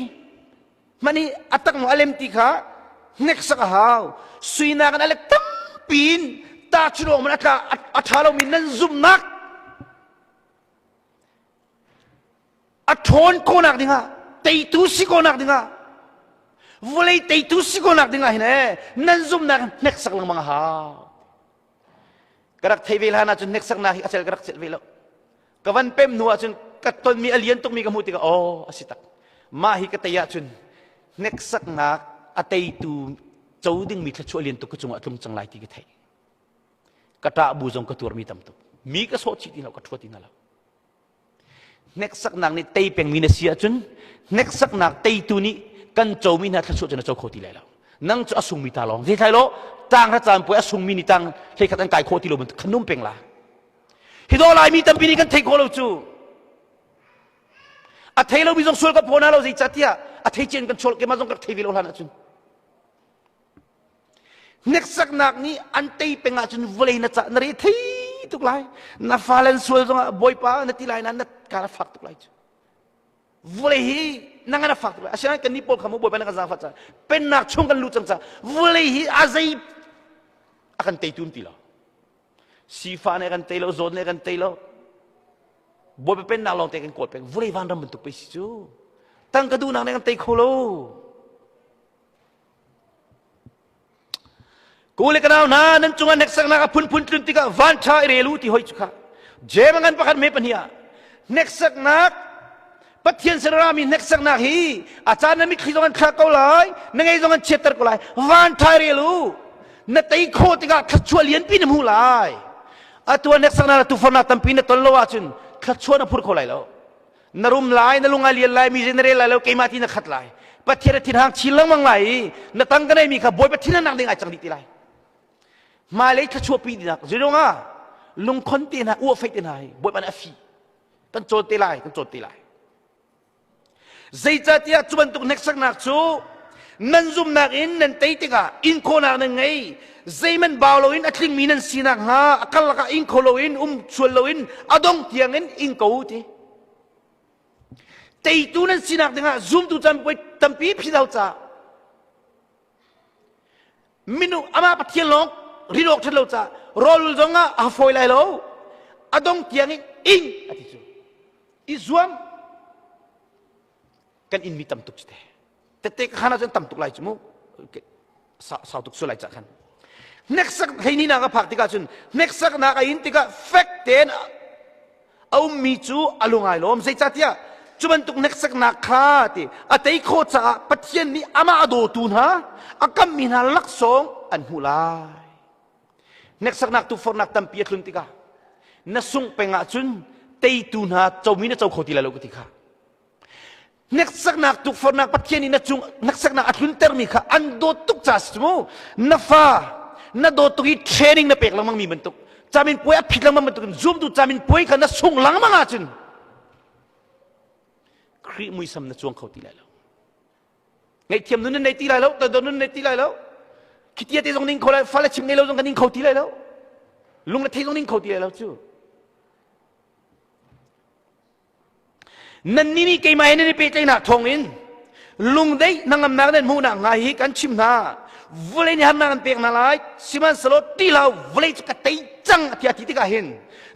mani atak mo alem ti kha next sak ahau sui na kan alek tam pin ta chulo man aka athalo min nan zum nak athon ko nak dinga tei tu si ko nak dinga volei tei tu si ko nak dinga hine nan zum nak next sak lang mga ha karak thei vel hana chun next sak na hi asel karak chel velo kawan pem nuwa chun katon mi alien tuk mi kamuti ka oh asitak mahi kataya chun next sak nak atei tu choding mi thchu alien tuk chunga tlung changlai ti ka thai kata bu jong ka tur mi tam tu mi ka so chi ti lo ka thoti na lo next sak nak ni tei peng mi na sia chun next sak nak tei tu ni kan chow mi na thchu chuna chow khoti lai lo nang chu asung mi ta long je thai lo tang ra chan poi asung mi ni tang thei khatan kai khoti lo man khanum peng la hidolai mi tam pini kan thei kholo chu a thei lo bi jong sul ka phona lo ji chatia a thei chen kan chol ke ma jong ka thei vi lo hana chun next sak nak ni an tei penga chun volei na cha na re thei tuk lai na falen sul jong boy pa na ti lai na na ka fak tuk lai chu volei hi nang na fak tuk lai asian kan ni pol khamu boy pa na ka za fa cha pen nak chung kan lu chang cha volei hi azai akan tei tun ti lo si fa ne kan tei lo zon ne kan tei lo boy pe pen na long te kan kot pe volei van ram bentuk pe si chu tang ka du nang ne kan tei kholo kule kanau na nan chunga next sak na ka phun phun tlun ti ka van tha relu ti hoi chukha je mangan pakhat me pania next sak na pathian serami next sak na hi achan na mi khizongan kha ko lai na ngai zongan chetar ko lai van tha relu na tei kho ti ka khachua lian pi na mu lai atua next sak na tu fona tampi na tollo wa chun khachua na phur ko lai lo narum lai na lunga lian lai mi general lai lo keimati na khat lai pathian tin hang chilang mang lai na tang ka nei mi kha boy pathian na nang ding a chang ti lai Malay khachua pi di nak zero nga lung khon ti na u fai ti nai boy pan afi kan chot ti lai kan chot ti lai zai cha tia chuban tuk next sak nak chu nan zum nak in nan tei ti ka in ko na na ngai zai man baw lo in atling minan sinak ha akal ka in ko lo in chul lo in adong tiang in ko ti tei tu nan sinak dinga zoom tu cham poi tampi phi dau cha minu ama pathian long rinok thelo cha rol zonga a foi lai lo adong tiang in ati chu izuam kan in mi tam tuk ste te khana jan tam tuk lai chu mu sautuk sulai cakan next sak ini naga praktika chun next sak naga intika fact ten au mi chu alungai lom sei chatia chuban tuk next sak na khati atei kho cha pathian ni ama ado tun ha akam min ha laksong an hulai next sak nak tu for nak tam piat lun tika nasung penga chun tei tun ha chomi na chau khoti la lo tika next sak nak tuk for nak pathian ni na chung next sak nak atlun termi kha an do tuk chas mo nafa na do tuk i training na pek lamang mi bentuk chamin poi a phit lamang bentuk zoom tu chamin poi kha na sung lang manga chun kri mui sam na chuang khoti la lo ngai thiam nun nei ti la lo ta don nun nei ti la lo kitia te jong ning khola fala chim nei lo jong kan ning khoti la lo lung la thei jong ning khoti la lo chu nan ni kai mai ni pe kai na thong in lung dei nangam na den mu na ngai hi kan chim na vule ni ham na kan pek na lai siman salo ti lau vule ka tei chang atia ti ka hin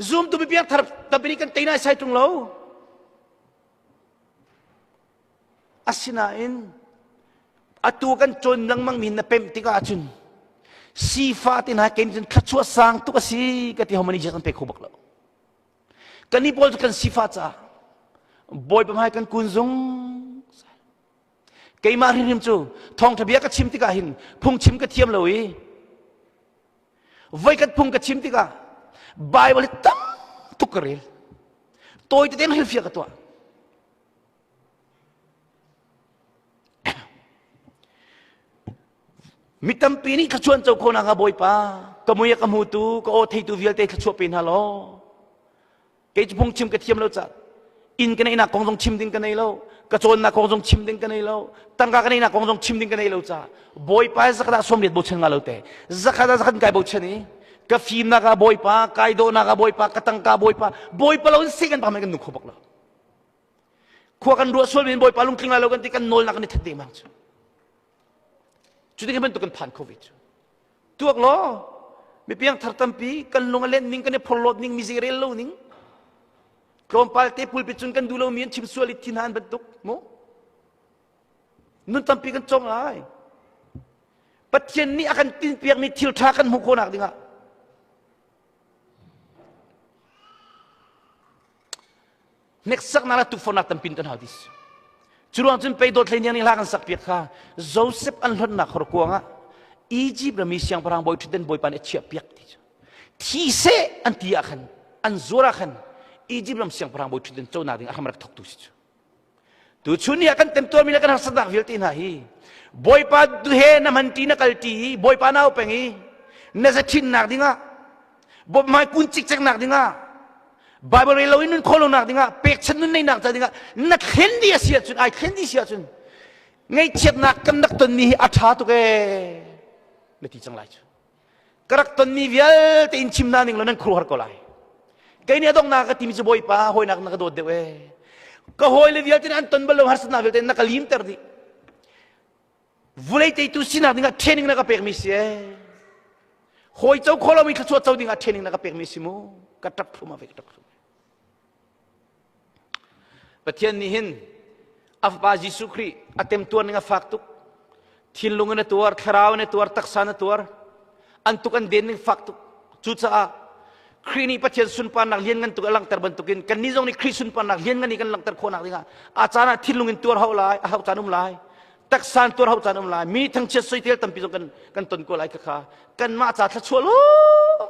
zoom tu bi piang thar tabini kan tei na sai tung lo asina in atu kan chon lang mang min na pem ti ka chun si fa tin ha ken jin khachua sang tu ka si ka ti homani jan pe khobak lo kani pol kan si fa cha boy pamai kan kunzung kay marinim chu thong thabia ka chim ti ka hin phung chim ka thiam loi voi kat phung ka chim ti ka bible tam tu karel toy te ten hil fia ka to mitam pini ka chuan chau khona ga boy pa kamuya kamutu ko o thei tu vial te chu pin halo kay phung chim ka thiam lo cha in ka nei na kong jong chim ding ka nei lo ka chon na kong jong chim ding ka nei lo tang ka nei na kong jong chim ding ka nei lo cha boy pa zakada somlet bo chen nga lo te zakada zakan kai bo chani ka film na ka boy pa kai do na ka boy pa ka tang ka boy pa lo second pa mai kan nu khobak lo khuwa kan ro sol bin boy pa lung kling la lo kan ti kan nol na kan thate mang chu chu ding ban to kan phan covid tuak lo mi piang thar tam pi kan lung alen ning kan pholot ning miserel lo ning Krompal te pulpitun kan dulo mian chim sualit tinhan bentuk mo nun tampi kan chong ai patien ni akan tin piak ni til tha kan muko nak dinga next sak nala tu phone tampin kan hadis churuang chun pe dot lenyang ni la kan sak piak kha Joseph an lhon na khor kuanga Egypt rami siang parang boy thuden boy pan e chia piak ti thi se an ti akan an zora kan Egypt ram siang parang boy thuden chau na ding akam rak thok tu si tu chuni akan temtor mila kan hasad nak vilti na hi boy pa du he na manti na kalti boy pa na upengi na sa thin nak dinga boy mai kun chik chak nak dinga bible relo inun kholo nak dinga pek chen nun nei nak cha dinga na khen di asia chun ai khen di sia chun ngai chet nak kan nak ton mi atha tu ke na ti chang lai chu karak ton mi vial te in chim na ning lo nan khru har ko lai kay ni adong nakatimi sa boy pa hoy nak nakadod de we ka hoy le vial tin anton balo har sa navel tin nakalim ter di vulay tay tu sinak dinga training naka permis ye hoy chau kholo mi thachwa chau dinga training naka permis mo katap thuma ve katap pathian ni hin afba jisu khri atem tuan nga faktuk thilungan na tuar kharaw na tuar taksa na tuar antukan den ning faktuk chucha Krini pathian sun pan nak lian ngan tu alang terbentukin kan ni jong ni kri sun pan nak lian ngan ni kan lang ter khonak dinga achana thilungin tur hau lai hau chanum lai taksan tur hau chanum lai mi thang che soi tel tampi jong kan ton ko lai kha kan ma cha thla chulo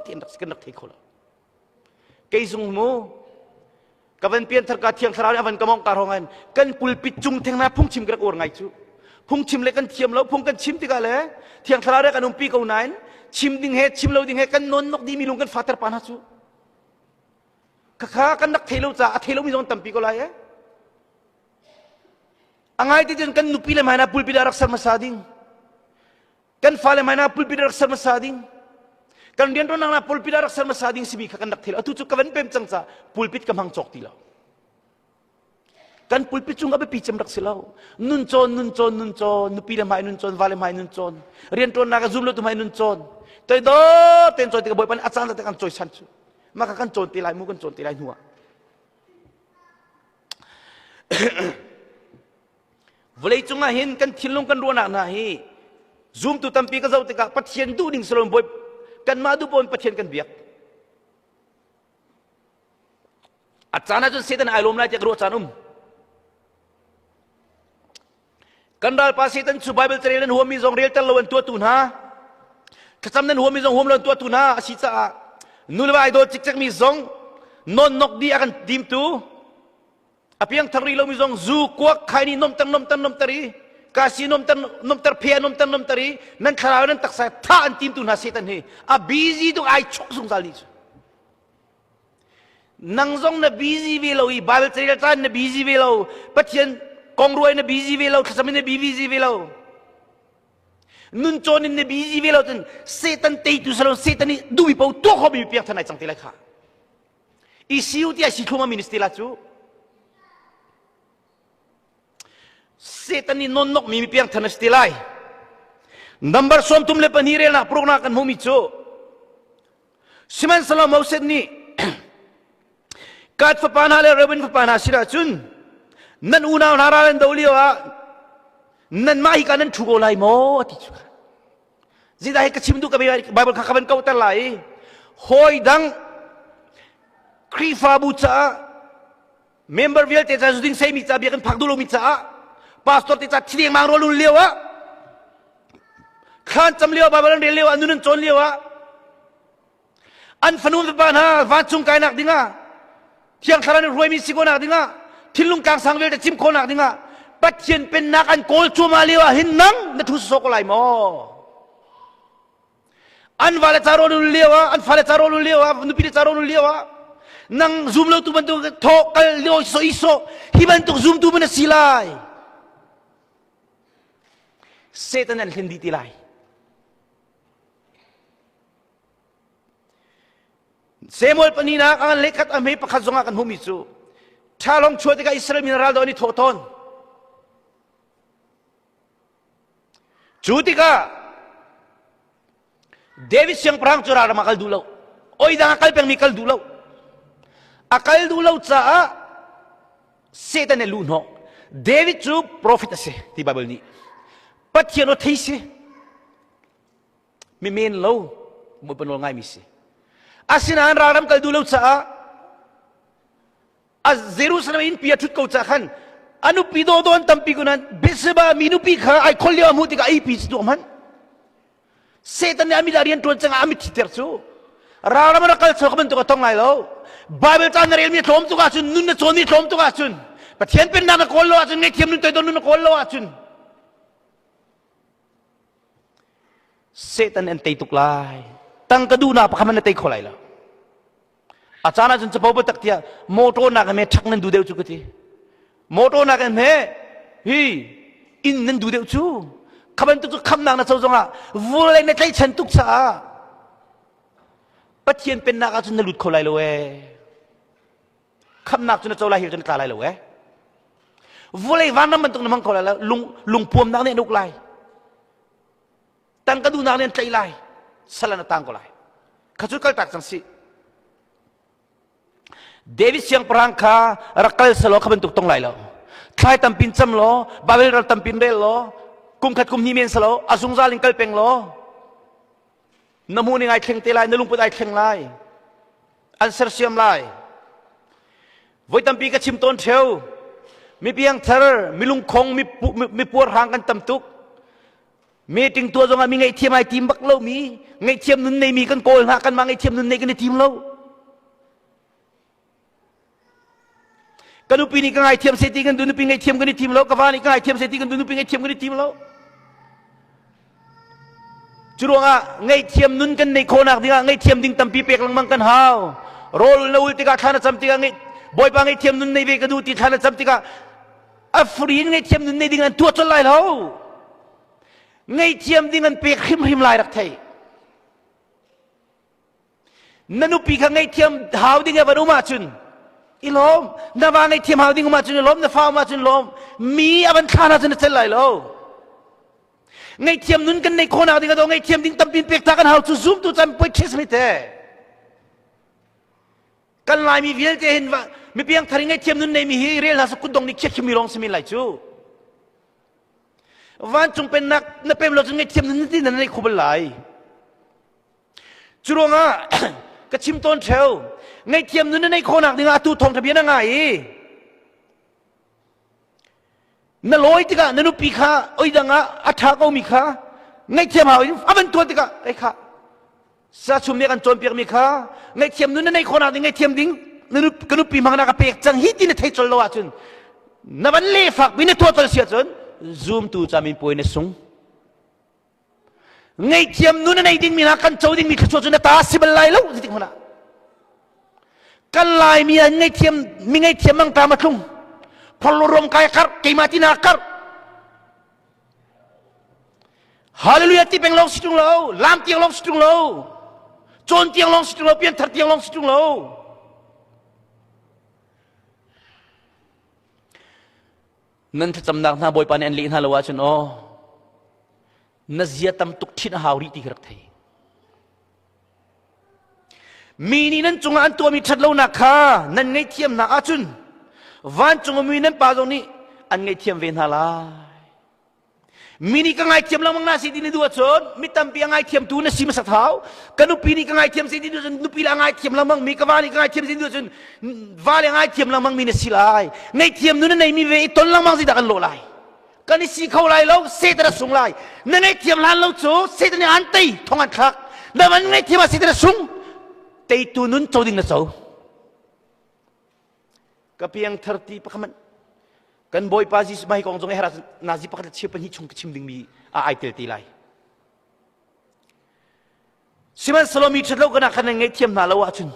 tin dak kan nak thei khola kei jong mo kavan pian thar ka thiang thara avan kamong ka rongan kan pulpit chung theng na phung chim grak or ngai chu phung chim le kan thiam lo phung kan chim ti ga le thiang thara kan umpi ko nain chim ding he chim lo ding he kan non nok di mi lung kan fatar pana chu kakha kan nak thelo cha a thelo mi jong tampi ko lai angai ti jen kan nupi le mana pulpi darak sar masading kan fale mana pulpi darak sar masading kan dian ron na pulpi darak sar masading sibi kan nak thelo atu chu kavan pem chang cha pulpit kamang chok ti lo kan pulpit chung abe picham rak silaw nun chon nupi le mai nun chon vale mai nun chon rian ton na ka zum lo tu mai nun chon toy do ten chon ti ka boy pan achang ta kan choi san chu maka kan chon ti lai mu kan chon ti lai nuwa volei chunga hin kan thilung kan ruana na hi zoom tu tampi ka zau tika pathian du ding salom boy kan ma du pon pathian kan biak achana jun setan alom lai te gro chanum kandal pa setan chu bible trailen homi jong rel tal lawan tu tun ha kacham nan homi jong hom lawan tu tun ha asi cha nulwai do chik chak mi jong non nok di akan dim tu apiang thari lo mi jong zu kwak khai ni nom tari kasi nom tar phia nom tari nan khara nan taksa tha an tim tu na setan he a busy tu ai chok sung sali nang jong na busy ve lo I bible trail tan na busy ve lo pathian kong ruai na busy ve lo khasam na busy ve lo nun chon in na busy ve lo tan setan te tu salo setan ni du bi pau to kho bi piak thanai chang te lai kha I siu ti a si thuma ministry la chu setan ni non nok mi piang thanas tilai number som tum le panire na progna kan momi cho siman salam mauset ni kat fa pana le robin fa pana sira chun nan una naralan doliwa nan mai kanan thugo lai mo ati chu zida he kachim du ka bible kha kaban kau ta lai hoi dang krifa bu cha member vil te cha juding sei mi cha bi kan phakdulo mi cha pastor ti cha thieng mang ro lun lewa khan cham lewa babalan re lewa anun chon lewa an fanun ba na wa chung kai nak dinga thiang tharan roi mi sigo nak dinga thilung kang sang vel te chim ko nak dinga pathian pen nak an kol chu ma lewa hin nang na thu so ko lai mo an wala charo lun lewa an fale charo lun lewa nu pi charo lun lewa nang zoom lo tu ban tu tho kal leo so iso hiban tu zoom tu ban silai setan an hindi tilai semol panina ang lekat ame pakhazonga kan humisu thalong chode ka Israel mineral do ni thoton chutika David siyang prang chura makal dulaw oy dang akal peng mikal dulaw akal dulaw cha setan e lunho David chu prophet ase ti bible ni pathian o theise mi men lo mo panol ngai mi se asinan raram kal dulo cha az Jerusalem in pia thut ko cha khan anu pido don tampi kunan beseba minupi kha ai kholya muti ka ai pi tu man setan ami darian ton changa ami thiter chu raram ra kal chok ban tu ka tong lai lo bible tan rel mi thom tu ka chun nun na choni thom tu ka chun pathian pen na ko lo achun ngai thiam nun toi don nun ko lo achun setan en teituk lai tang kaduna pa kaman na tei kholai la achana jun chapau tak tia moto na ka me thak nan du deu chu kati moto na ka me hi in nan du deu chu kaban tu kham nang na chau jonga vule na tei chan tuk cha pathian pen na ka chun na lut kholai lo we kham nak chun na chau lai hi chun ta lai lo we vule van na man tuk na mang kholai la lung puam na ne nuk lai tang kaduna nen tlai lai salana tang ko lai khachul kal tak chang si David siang perang kha rakal salo khaban tuk tong lai lo thlai tam pin cham lo babel ral tam pin rel lo kum khat kum ni men salo asung zaling kal peng lo namu ni ngai thleng te lai nalung put ai thleng lai answer siam lai voi tam pi ka chim ton theu mi piang thar mi lung khong mi pur hang kan tam tuk meeting tua zonga mi ngai thiam ai tim bak lo mi ngai thiam nun nei mi kan kol ha kan ma ngai thiam nun nei kan tim lo kanu pi ni kan ngai thiam seti kan dunu pi ngai thiam kan tim lo ka wa ni kan ngai thiam seti kan dunu pi ngai thiam kan tim lo churonga ngai thiam nun kan nei khonak dinga ngai thiam ding tam pi pek lang mang kan hau rol na ulti ka thana cham ti ka ngai boy pa ngai thiam nun nei ve ka du ti thana cham ti ka afrin ngai thiam nun nei ding an tu chol lai lo ngay thiam dingan pek him lai rak thai nanu pi kha ngay thiam hau ding eva ma chun ilom na wa ngay thiam hau ding ma chun ilom na fa ma chun lom mi aban khana chun chel lai lo ngay thiam nun kan nei khona ding do ngay thiam ding tam pin pek ta kan hau chu zoom tu cham poi khes mi te kan lai mi viel te hin wa mi piang thari ngay thiam nun nei mi hi rel ha su kudong ni khek mi rong simi lai chu van chung pen nak na pem lo chung ngai thiam nun ti nan nei khubal lai churonga ka chim ton theu ngai thiam nun nei khonak dinga tu thong thabian ngai na loi tika nanu pi kha oi danga atha ko mi kha ngai thiam ha aban to tika ai kha sa chum ne kan chon piak mi kha ngai thiam nun nei khonak ding ngai thiam ding nanu kanu pi mang na ka pek chang hi ti na thai chol lo a chun na ban le fak bi ne to tol sia chun zoom tu chamin poi ne sung ngay thiam nun nay ding mina kan chau ding mi khacho chuna ta sibal lai lo zitik hona kan lai mi ngay thiam mang ta matlung phallorom kai kar keimati na kar hallelujah ti peng long situng lo lam tiang long situng lo chon tiang long situng lo pian thar tiang long situng lo nan thacham nak na boy pan en li na lo wa chun o nazia tam tuk thin hauri ti rak thei mini nan chunga an to mi thatlo na kha nan ngai thiam na achun van chunga mi nan pa jong ni an ngai thiam ven hala mini ka ngai thiam lamang na si din du achon mi tam pi ngai thiam tu na sim sa thau kanu pi ni ka ngai thiam si din du nu pi la ngai thiam lamang mi ka wani ka ngai thiam si din du achun vale ngai thiam lamang mi na silai ngai thiam nu na nei mi ve ton lamang si da kan lo lai kan isi khau lai lo se ta sung lai na ngai thiam lan lo chu se ta ni an tei thong an thak na man ngai thiam se ta sung tei tu nun chau ding na chau ka piang 30 pakhaman kan boy pa jis mai kong jong hera nazi pakhat chi pan hi chung chim ding mi a ai tel ti lai siman salomi thlo kana khan ngai thiam na lo wa chun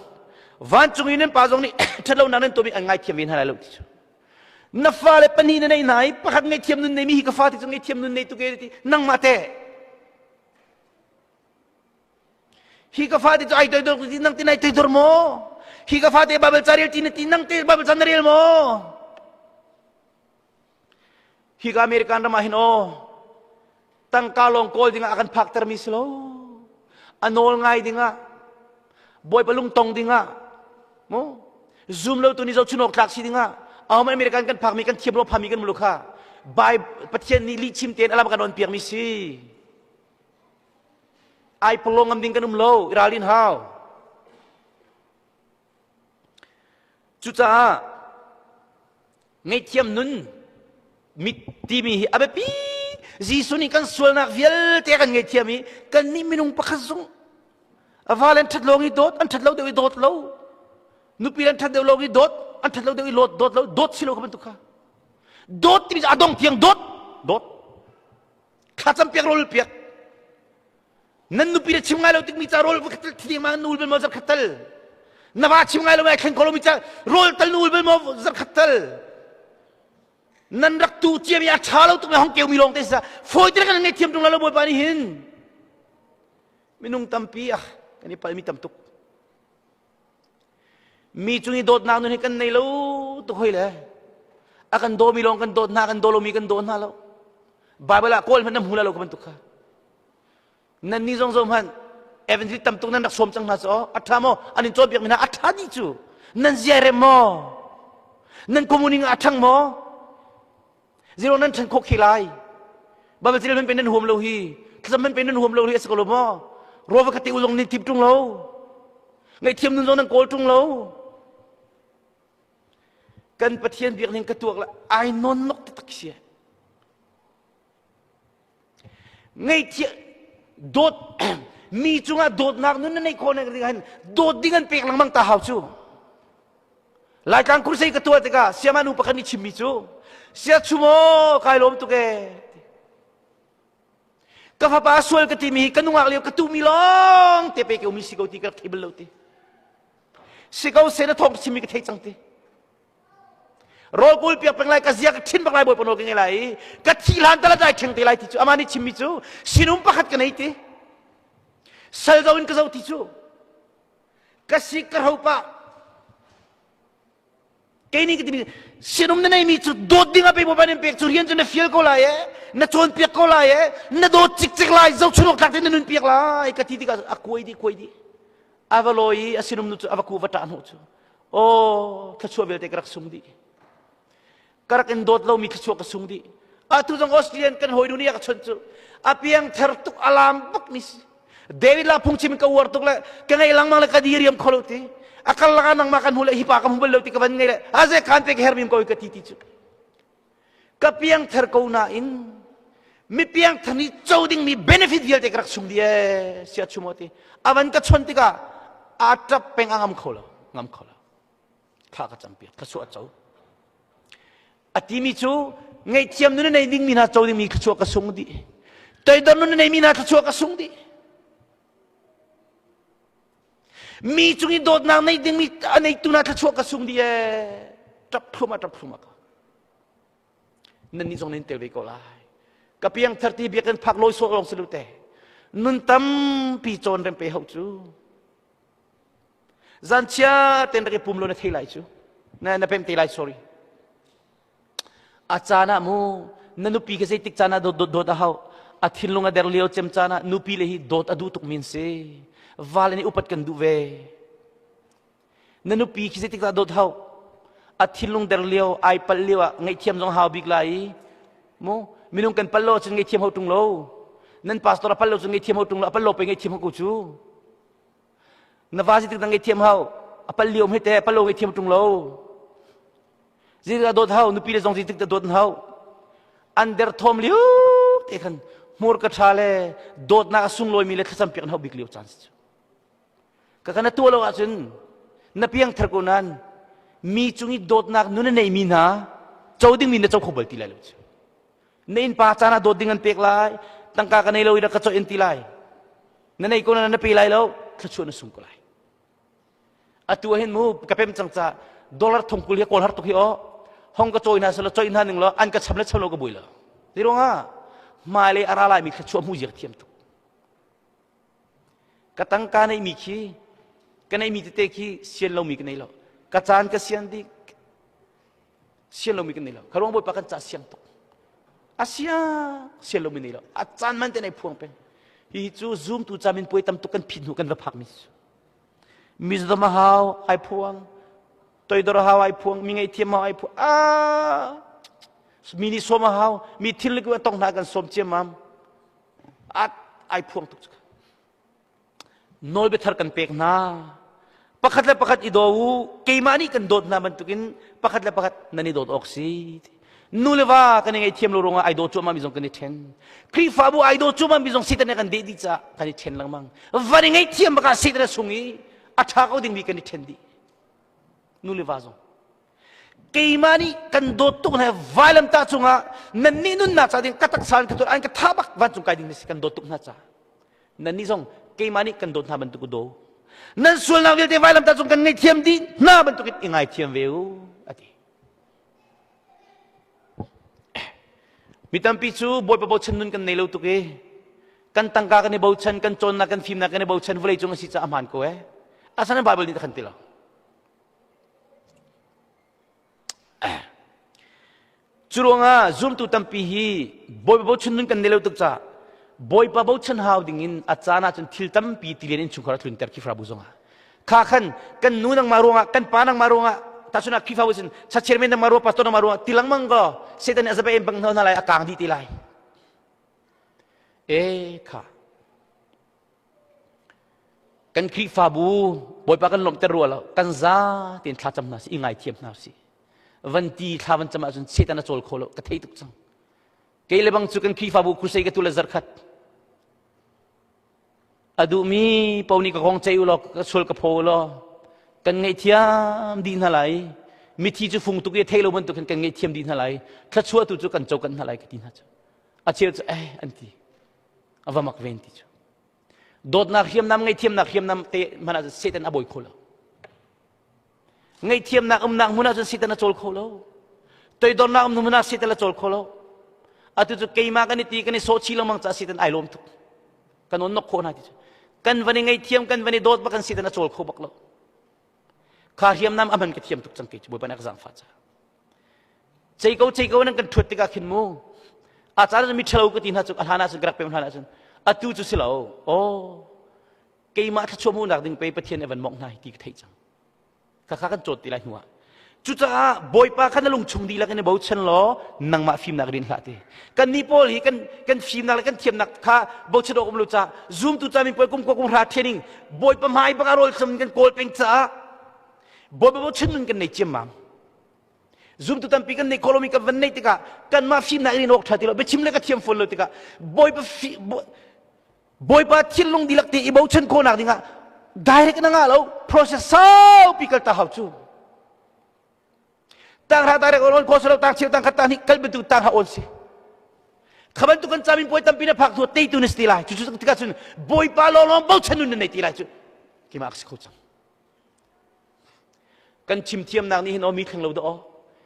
van chung in pa jong ni thlo na nan to mi ngai thiam win hala lo ti na fa le pani na nei nai pakhat ngai thiam nun nei mi hi ka fa ti chung ngai thiam nun nei tu ke ti nang ma te hi ka fa ti ai doi dor ti nang ti nai te dor mo hi ka fa te babel charil ti nang te babel chanaril mo hi ka american rama hin o tang kalong kol dinga akan factor mislo anol ngai dinga boy palung tong dinga mo zoom lo tu ni zo chunok thak si dinga am american kan phak mi kan thiam lo phami kan mulukha bai pathian ni li chim ten alam kan on piak mi si ai polong am ding kan lo iralin how chucha ngai thiam nun mit timi abe pi jisu ni kan sul nak vial te kan ngai thiam mi kan ni minung pakhasung avalen thatlong i dot an thatlo de dot lo nu piran thatlo lo i dot an thatlo de lot dot lo dot silo ka bentuk ka dot ti adong tiang dot khacham piak rol piak nan nu pira chimngai lo tik mi cha rol khatal thi ma nul bel mo zar khatal nawa chimngai lo mai khen kolo mi cha rol tal nul bel mo zar khatal nan rak tu chiam ya chalo tu hong keu mi long te sa foi tre kan ngai thiam tung la lo boy pani hin minung tampi ah kani pal mi tam tuk mi chungi dot na nun kan nei lo tu hoi le akan do mi long kan dot na kan do lo mi kan do na lo bible a kol man nam hula lo kan tuk kha nan ni jong jom han eventually tam tuk nan rak som chang na so athamo anin chop yak mina atha ni chu nan ziare mo nan komuning athang mo zero nan chan khok khilai bible zero man pen nan hom lo hi tham man pen nan hom lo hi skolo mo ro va khati ulong ni tip tung lo ngai thiam nun nan kol tung lo kan pathian biak ning katuak la ai non nok tak sia ngai thi dot mi chunga dot nak nun nei khon ngai han dot dingan pek lang mang ta hau chu lai kang kursei katua te ka siama nu pakani chimmi chu sia chumo kai lom tu ke ka fa pa sual ka ti mi kanungak leo ka tu mi long te pe ke mi sigo ti ka table lo ti sigo se na thok chimmi ka thei chang ti rol kul pia penglai ka zia ka thin baklai boy ponol ke ngai ka thilan tala dai theng te lai ti chu amani chimmi chu sinum pakhat ka nei ti sal zawin ka zaw ti chu ka sik ka ho pa kay ni kitimi sinum na nay mi chu dot dinga pe bo panem pek chu rian chu na fiel ko lai na chon pek ko lai na dot chik chik lai zaw chunok tak ten nun pek lai ka ti ti ka akoi di avaloi asinum nu chu avaku vata anu chu o thachu bel te krak sung di karak en dot lo mi thachu ka sung di atu jong Australian kan hoi dunia ka chonchu apiang thertuk alam bak nis David la phungchim ka war tuk la ka ngai lang mang la kadiriam kholoti akal la nang makan hula hipa kam hubal loti ka ban ngai aze kan pe hermim ko ka titi chu ka piang ther ko na in mi piang thani choding mi benefit vial te krak sung dia sia chumoti awan ka chonti ka atap peng angam kholo ngam kholo kha ka champion ka su chau atimi chu ngai thiam nu nei ding mi na choding mi khachu ka sung di toi don nu nei mi na khachu ka sung di mi chung i dot na nei ding mi anei tu na khachu ka sung di tap phuma ka nan ni jong nen tel ko lai kapiang 30 biakan phak loi so long selute nun tam pi chon rem pe hau chu zan chia ten re pum lo na thelai chu na pem thelai sorry achana mu nanu pi ke se tik chana do da hau athil lunga der leo chem chana nu pi le hi dot adu tuk min se wal ni upat kan du ve nanu pi ke se tik dot hau athil lung der leo ai pal lewa ngai thiam jong hau big lai mo minung kan pallo chung ngai thiam ho tung lo nan pastor pallo chung ngai thiam ho tung lo pallo pe ngai thiam ho ku chu na vaji tik ngai thiam hau apal liom hete pallo ngai thiam tung lo zira dot hau nu pi le jong tik dot hau under thom liu te khan mur ka thale dot na sung loi mi le khasam pi kan hau big liu chance ka kana tu lo achun na piang thar ko nan mi chungi dot nak nu nei mi na choding mi na chau khobal ti lai lo nein pa chana dot dingan pek lai tangka ka nei lo ida ka cho in ti lai na nei ko na pi lai lo khachu na sung ko lai atu hen mu kapem changcha dollar thongkul he kol har to hi o hong ka choi na sala choi na ning lo an ka chamle chalo ka boila dironga male ara lai mi khachu mu jer thiam tu ka tangka nei mi khi ka nei mi te khi sian lo mi ka nei lo ka chan ka sian di sian lo mi ka nei lo kharong boy pa kan cha siang to asia sian lo mi nei lo a chan man te nei phuang pen hi chu zoom tu chamin poi tam tu kan phin hu kan va phak mi zama hau ai phuang toi dor hau ai phuang mi ngai thiam hau ai phuang mini soma hau mi thil ku tong na kan som che mam at ai phuang tu noi be thar kan pek na pakhat la pakhat idowu keimani kan dot na man tukin pakhat la pakhat nani dot oksi nulewa kan ngai thiam lo ronga ai do chu ma mi jong kan ni then kri fa bu ai do chu ma mi jong sitan kan de di cha kan ni then lang mang wari ngai thiam ba ka sitan sungi atha ko ding mi kan ni then di nulewa jong keimani kan dot tu na vailam ta chunga nanni nun na cha ding katak san ka to an ka thabak wan chung kai ding ni kan dot tu na cha nanni jong keimani kan dot na man tu ko do nan sul na vil te vailam ta chung kan ngai thiam di na ban tu kit ingai thiam veu ati mitam pi chu boy pa bo chen nun kan nei lo tu ke kan tangka kan ni bo chen kan chon na kan phim na kan ni bo chen vulai chung si cha aman ko asan bible ni kan tilo churonga zoom tu tampi hi boy pa bo chen nun kan nei lo tu cha boy pa bo chen hau ding in achana chen thil tam pi tilen in chukara thun ter ki fra bu zonga kha khan kan nu nang maronga kan pa nang maronga ta suna ki fa wusin sa chairman nang maro pastor nang maronga tilang manggo setan asabe em bang na lai akang di tilai kha kan ki fa bu boy pa kan lom ter ro lo kan za tin thla cham na si ingai thiam na si van ti thawan chama jun setan na chol kholo ka thei tuk chang ke lebang chu kan ki fa bu khusai ka tula zarkhat adu mi pauni ka khong chei ulo ka sul ka pholo kan ngai thiam din halai mi thi chu phung tu ke thelo ban tu kan ngai thiam din halai thla chua tu chu kan chau kan halai ka tin ha chu a cheu chu anti ava mak ven ti chu dot na khiam nam ngai thiam na khiam nam te mana setan aboi kholo ngai thiam na nang huna chu setan na chol kholo toi don na huna setan la chol kholo atu chu keima kan ti kan so chi lamang cha setan ai lom tu kan on nok kho na ti kan vani ngai thiam kan vani dot ba kan setan na chol kho baklo kha hiam nam aman ka thiam tuk chang ke boy panak jang fa cha cheiko nan kan thut ti ka khin mu achar mi thalo ka tin ha chu alhana chu grak pe hana chu atu chu silo keima tha chomu nak ding pe pathian evan mok nai ti ka thei chang ka kha kan chot ti lai huwa Cuca boy pa kan lung chung di la kan bau chen lo nang ma film nak rin khate kan ni pol hi kan film nak kan thiam nak kha bau chen ok lu cha zoom tu cha min poi kum ra training boy pa mai pa rol sam kan kol peng cha boy bau chen nun kan nei chem mam zoom tu tam pi kan nei kolomi ka van nei tika kan ma film nak rin ok thati lo be chim le ka thiam fol lo tika boy pa thil lung di lak ti i bau chen ko nak dinga direct na nga lo process sao pi kal ta hau chu tang ha tarik orang kosong tang cil tang kata ni kalbi tu tang ha onsi. Kapan tu kan camin boy tampina pak tu tei tu nestilai. Cucu ketika cun boy palolong bau cenun nenai tilai cun. Kima aksi kocang. Kan cim tiam nang ni hin omi keng lau do.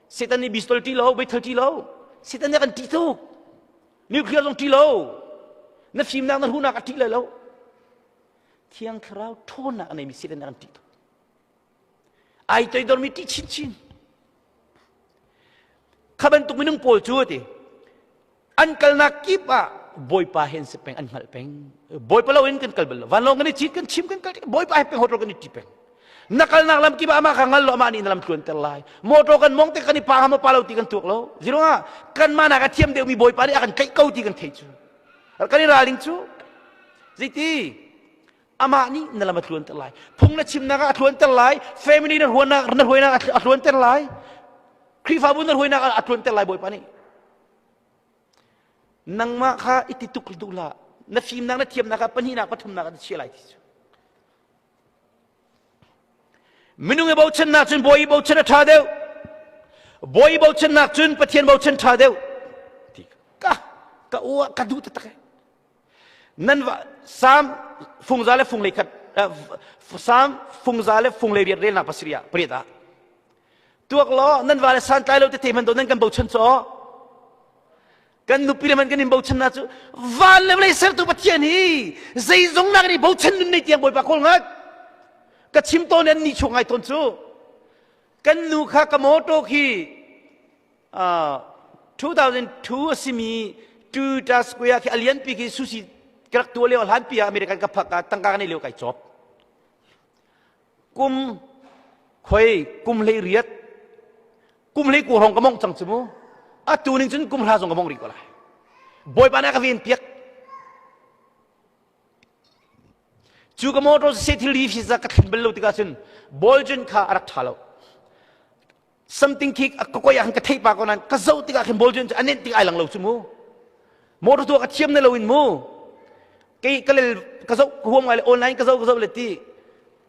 Setan ni pistol ti lau, betul ti lau. Setan ni akan tituk. Nuklear long ti lau. Na film nang huna kat ti lau. Tiang kerau tona anai mi setan akan tituk. Ai toi dormi ti cin cin. Kaban tuk minung pol cuti, ankal nakipa boy pa hen sepeng ankal peng, boy pa lawin kan kalbel, van long kan cit kan cim kan kal, boy pa peng hotor kan tipeng, nakal naklam kiba ama kangal lo ama ni dalam tuan terlai, motor kan mong te kan ipaham apa palau tikan tuk lo, zero nga kan mana kan tiam deu mi boy pa ni akan kai kau tikan teju, kan ni raling cu, ziti. Ama ni dalam tuan terlai, pung na cim naga tuan terlai, family na huana tuan terlai. Krifa bunar hoi nak atuan terlai boy pani. Nang mak ha itituk dula. Na film nang na tiam nak pani nak patum nak sialai tisu. Minung bau chen nak cun boy bau chen tha deu. Boy bau chen nak cun patien bau chen tha deu. Ka uwa ka du tatak. Nan sam fung zale fung lekat sam fung zale fung le biar rel na pasria perita. Tuak lo nan vale santai lo te teman do nan kan bau chen cho kan nupi man kan bau chen na chu vale le ser tu pathian hi zai zong na ni bau chen nun nei tiang boy pa kol ngat ka chim to nen ni chungai ton chu kan nu kha ka moto khi 2002 asimi 2 ta square ki alien pi ki susi krak tu le han pi american ka phak tangka ni le kai chop kum khoi kum le riat kum le ku hong kamong chang chumu a tu ning chun kum ha jong kamong ri ko lai boy pa na ka vin piak chu ka motor se thil li fi za ka thin bel lo tika chun bol chun kha arak thalo something kick ko ko yang ka thei pa ko nan ka zau tika khin bol chun anen tik ai lang lo chumu motor tu ka thiam na lo in mu kai ka le ka zau huam ngai online ka zau le ti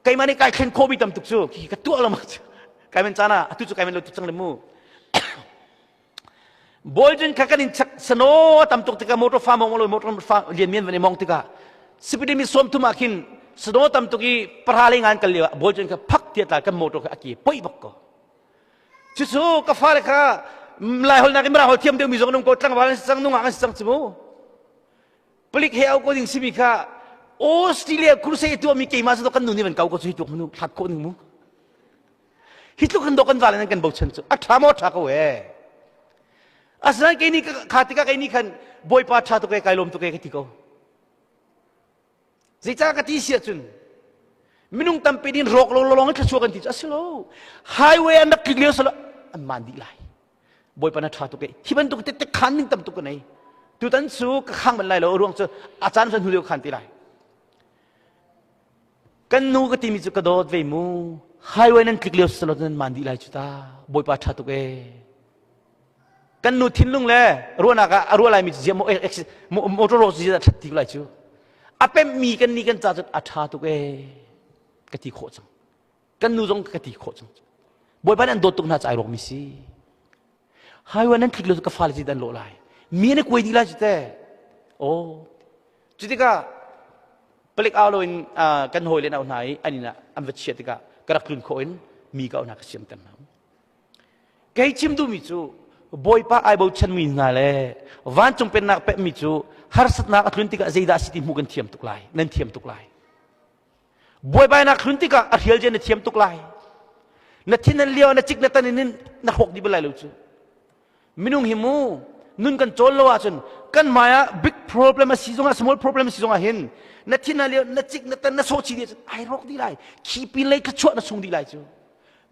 kai mani kai khin covid tam tuk chu ki ka tu ala ma kai men chana atu chu kai men lo tu chang le mu boljen kakanin sano tam tuk tika motor farm mong lo motor farm lian mien vani mong tika sipidi mi som tu makin sano tam tuki perhalingan kali boljen ka phak tia ta kan motor ka aki poi bak ko chu ka fare kha lai hol na ki mra hol thiam de mi jong nong ko tlang wal sang nong ang sang chu pelik he au ko ding simi kha Australia kurse itu mi ke mas do kan nu ni ban kau ko chu tu nu that ko ning mu hitlo kan do kan wal kan bau chen chu a thamo tha ko we asal kini khatika kini kan boy pa tha to kai lom to kai tiko zita ka ti sia chun minung tampidin rok lo long ka chuan ti aslo highway anak kiglio sala an mandi lai boy pa na tha to kai hiban to te khan ning tam to ko nei tu tan su ka khang ban lai lo ruang chu achan san hulio khan ti lai kan nu ka ti mi chu ka dot ve mu highway nan kiglio sala nan mandi lai chu ta boy pa tha to kai kan nu thin lung le ruana ka arua lai mi je motor ro ji that ti lai chu ape mi kan ni kan cha chat atha tu ke ka ti kho chang kan nu jong ka ti kho chang boy ban an do tuk na chai ro mi si highway nan thiklo ka fal ji dan lo lai mi ne koi di la jite o chitika pelik alo in kan hoi le na nai anina am ve chetika karak lun kho in mi ka na ka siam tan na kai chim du mi chu boy pa ai bau chen mi na le van chung pen nak pe mi chu har sat nak atlun tika zeida siti mu gan thiam tuk lai nan thiam tuk lai boy ba nak atlun tika a hial je na thiam tuk lai na thin an leo na chik na tan nin na hok di belai lo chu minung himu nun kan chol lo a chun kan maya big problem a sizonga small problem sizonga hin na thin an leo na chik na tan na so chi di ai rok di lai khi pin lai ka chwa na sung di lai chu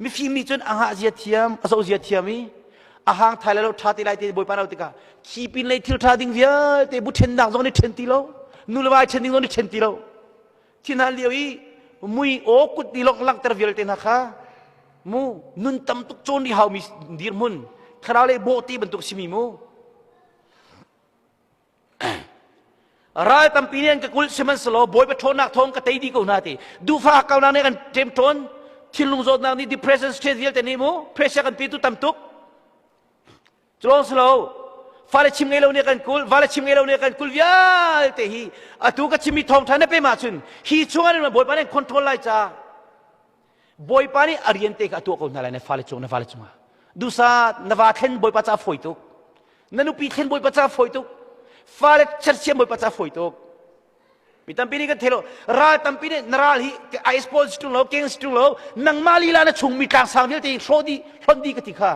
มีฟิมีจนอาหารเสียเทียมอาโซเสียเทียมีอาหารไทยแล้วท่าตีไรตีบอยปานเอาติกาขีปินเลยทิลท่าดิ่งเวียแต่บุเชนดังตรงนี้เชนตีโลนูเลวายเชนดิ่งตรงนี้เชนตีโลที่นั่นเลี้ยวอีมุยโอกุดดีลงลังเตอร์เวลเตนะคะมูนุนตั้มตุกโจนดีฮาวมีดีร์มุนคราวเลยโบตีบรรทุกชิมิมูรายตั้มปีนี้ก็กุลเซมันสโลบอยไปทนนักทงก็เตยดีกว่านาทีดูฟ้าเก่านั้นกันเต็มทนที่ลุงโจดนั้นนี่ depression state เดียวแต่นี่มูเพรสเชอร์กันปีตุตั้มตุกจลองสโลฟ้าเลชิมเงลเนี่ยกันกุลฟ้าเลชิมเงลเนี่ยกันกุลยาเตฮีอะตุกชิมิทองท่านไม่มาชุนฮีช่วงนั้นบอยปานี่คอนโทรลไล่จ้าบอยปานี่อารียนเตกตัวคนนั่นแหละในฟ้าเลชงในฟ้าเลชงดูซานวาเทนบอยปาจ้าฝอยตุกนันุปีเทนบอยปาจ้าฝอยตุกฟ้าเลเชร์เชียมบอยปาจ้าฝอยตุกมีตั้มปีนี้กันเทโลราตั้มปีนี้นราลฮีไอสปอร์ตสตูโลเก่งสตูโลนังมาลีลานะชงมีกลางสังเวียนเตยโชดีชนดีกันที่ข้า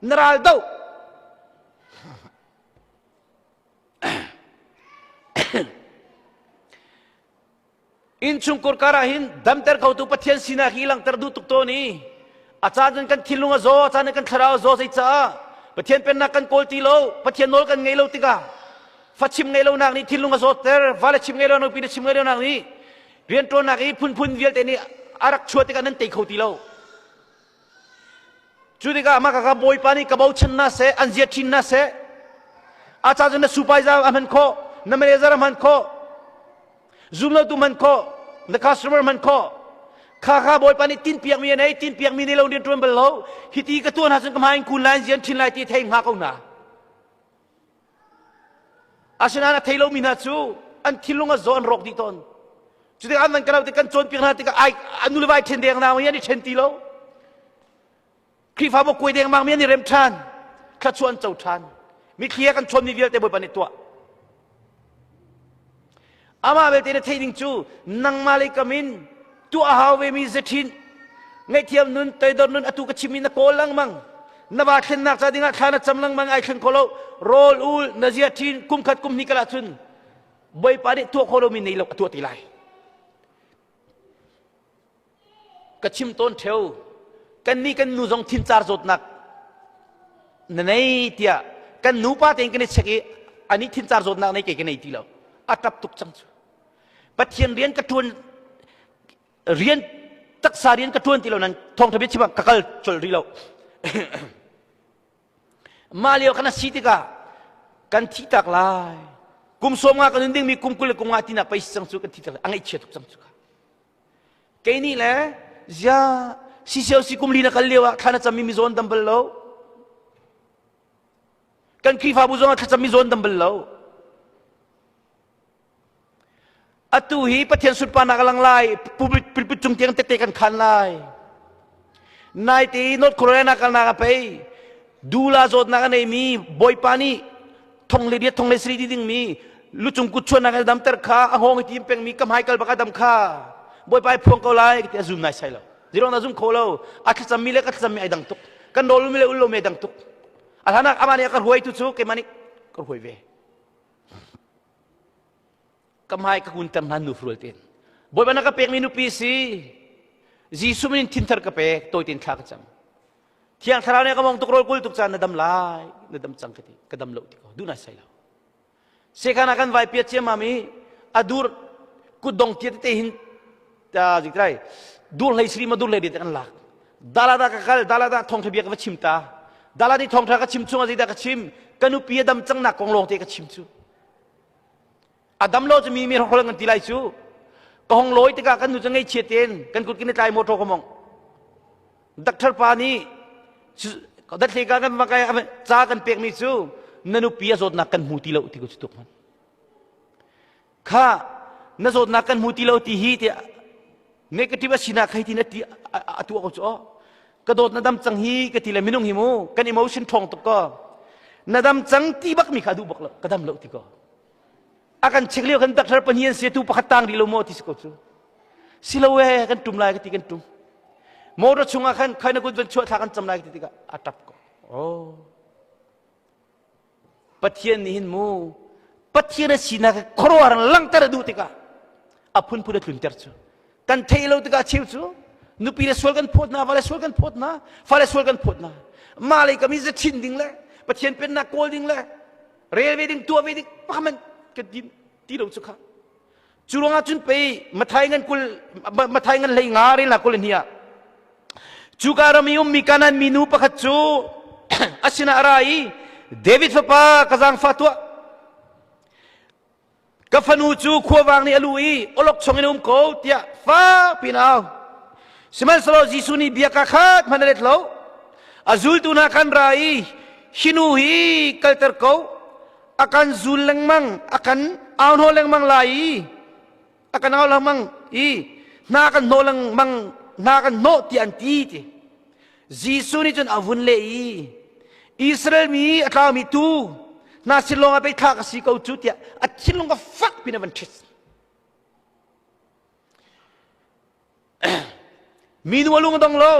นราลดูอินชุงกุรการาหินดัมเตอร์เขาตุปัทยันสินาฮีลังเตอร์ดูตุกโตนี้อาจารย์กันทิลุงโซอาจารย์กันทราวโซสิจ้าปัทยันเป็นนักกันโกลตีโลปัทยันโนลกันไงโลติกาฟัดชิมไงโลนักนี้ทิลุงโซเตอร์ฟาเลชิมไงโลนักปีนชิมไงโลนักนี้เรียนตัวนักนี้พุนเวียลเตนี่อารักชัวติกันนั่นเตะเขาตีโลจุดที่ก็มากับบ่อยปานี่กับบ่าวชนะเสอันเจียชินนะเสอาจารย์นั้นสุภาพจ้ามันโคนั่นไม่ได้จามันโคซูมเราตุมันโคนักคัสเตอร์มันโคข้าบ่อยปานี่ตินเปียกมีอะไรตินเปียกมีในเราเรียนตัวมันเล่าฮิตีกระตัวนั้นสังกมาอินคุณไลน์เจียนชินไลน์ที่เทงหักเอาหน้าอาชนะนะเทโลมินาซูอันทิลุงก็โซนรกดีตอนจุดที่อันนั้นก็เราติกันโจนเปียกนั้นติกันไออนุลวายเชนเดียงนามันยันนี่เชนตีโลครีฟ้าบอกกุยเดียงบางมันยันนี่เรมชันข้าชวนเจ้าชันมีเคลียกันชนมีเวียลแต่บ่อยปานี่ตัวอามาเบลเตนเทดิงจูนังมาเลกามินตัวอาหาเวมีเซทินไงเทียมนุนเตยดอนนุนอตุกชิมินโกลังมังนบาเทนนักจะดิ่งข้านัจำลังมังไอเชนโคโลโรลอูลนเซียทินกุมขัดกุมนิกลาทุนบ่อยปานี่ตัวโคโลมินในโลกตัวตีไลกชิมต้นเทวกันนี่กันนูจงทินจาร์จดนักในเตียกันนูป้าเต็งกันนี่เช็คอันนี้ทินจาร์จดนักในเก่งกันในตีแล้วอัตรับตุกจังปัจเจียนเรียนกระทวนเรียนตักษาเรียนกระทวนที่เรานั้นทองทบิชิบังกักลจลรีเรามาเลียวคณะสิติกากันที่ตักลายกุมสมงากันนึงมีกุมกุลกุมงาที่นับไปสังสุกันที่ตักอังไอเชียทุกสังสุกันแค่นี้แหละจะสิเชียวสิกุมลีนักเลียวข้าน่ะจะมีโซนดัมเบลโลกันคีฟ้าบุษงาข้าจะมีโซนดัมเบลโลอตุฮีประเทศสุดปานักลังไลpublik pilpicung tiang tetekan kan lai nai ti not korena kan naga pe dula zot naga nei mi boy pani thong le dia thong le sri ding mi luchung kuchon naga dam ter kha ahong ti peng mi kam haikal baka dam kha boy pai phong ko lai ti zoom nai sai lo zirong na zoom kholo akha cham mi le ka cham mi ai dang tuk kan dol mi le ullo me dang tuk alhana amani ka huai tu chu ke mani ka huai ve kamai ka kuntam nan nu fruiten boy bana ka pek minu pisi jisu min tintar ka pek toy tin khak cham thiang thara ne ka mong tukrol kul tuk chan na dam lai na dam chang kati ka dam lo ti ko du na sai lo se kana kan vai pia che mami adur ku dong ti te hin ta jitrai dur lai sri ma dur lai kan lak dalada ka kal dalada thong thebia ka chimta daladi thong tha ka chim chunga jida ka chim kanu pia dam chang na kong long te ka chim chu Adam loจะมีคนกันตีไรชูก็ห้องลอยติกากันดูจะไงเชียเตียนกันกุดกินในใจโมโตขมงดักทร์ปานีก็ดักเทกากันมาไกลจ้ากันเปียกมีชูนันุปียโซดนักกันมูติเลวที่กุศตุกมันข้านโซดนักกันมูติเลวที่ฮีที่เนกติว่าสินาใครที่นัดที่ตัวเขาจ้อกระโดดนัดดำจังฮีกติเลยมินุงหิมูกันอิโมชันทองตุกก็นัดดำจังที่บักมีขาดูบักละกระดำเลวที่ก็akan cek liu kan dokter penyian situ pakatang di lomo tiskotu silawe kan tumlai ketika tum mau racunga kan kaina gud ben chuat kan camlai ketika atap ko oh pathian nihin mu pathian sina korwaran lang tar du tika apun pura tunter chu kan thailo tika chiu chu nu pi le sual kan phot na vale sual kan phot na fale sual kan phot na malai kami ze chin ding le pathian pen na kol ding le railway ding tua ding paman ke din ti lo chu kha churunga chun pe mathai ngan kul mathai ngan lei nga ri la kul nia chukarami mi kanan minu pakhat chu asina arai David fapa kazang fatwa kafanu chu khowang ni alui olok chongin ko tia fa pinaw siman salo jisuni biaka khat manalet lo azul tuna kan rai hinuhi kalter ko akan zul lengmang akan aun lengmang lai akan aun lengmang na kan no lengmang na kan no ti anti ti jisuni chun avun le Israel mi atlaw mi tu na silong ape thak si ko chutia at silong ka fak pinaban chis minu alung dong lo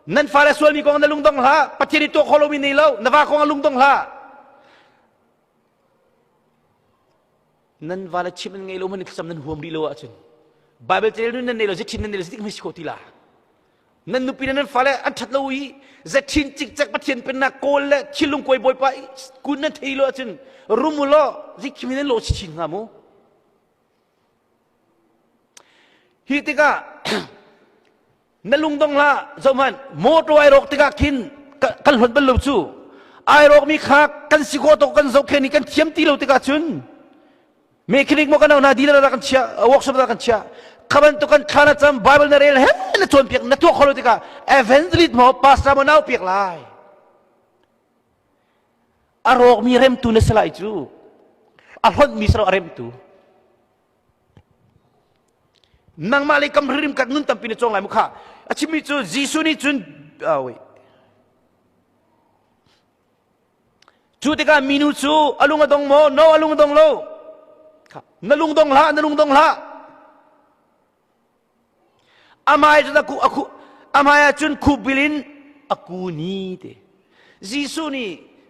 nan fara sual mi ko na lung dong la patiri to kholo mi nei lo na va ko lung dong la nan wala chim ngai lo man sam nan huam ri lo achun bible tel nan nei lo jithin nan nei lo jitik mi sikoti la nan nu pinan fale an that lo yi za thin chik chak pathian pen na kol le chilung koi boy pa kun na theilo achun rumulo jikhimin lo chin ngamu hitika nalung dong la zoman moto ai rok tika kin kan hot bal lo chu ai rok mi kha kan siko to kan zo kheni kan thiam ti lo tika chun mechanic mo kana na dila ra kan chia workshop ra kan chia kaban to kan khana cham bible na rel he na chon piak na to kholo tika evangelist mo pastor mo naw piak lai arok mi rem tu na salai chu alhon mi sro rem tu nang mali kam rim kat nun tam pin chong lai mukha achimi chu jisu ni chun awi chu tika minu chu alung dong mo no alung dong lo nalung dong la amai jada ku aku amaya chun ku bilin aku ni te jisu ni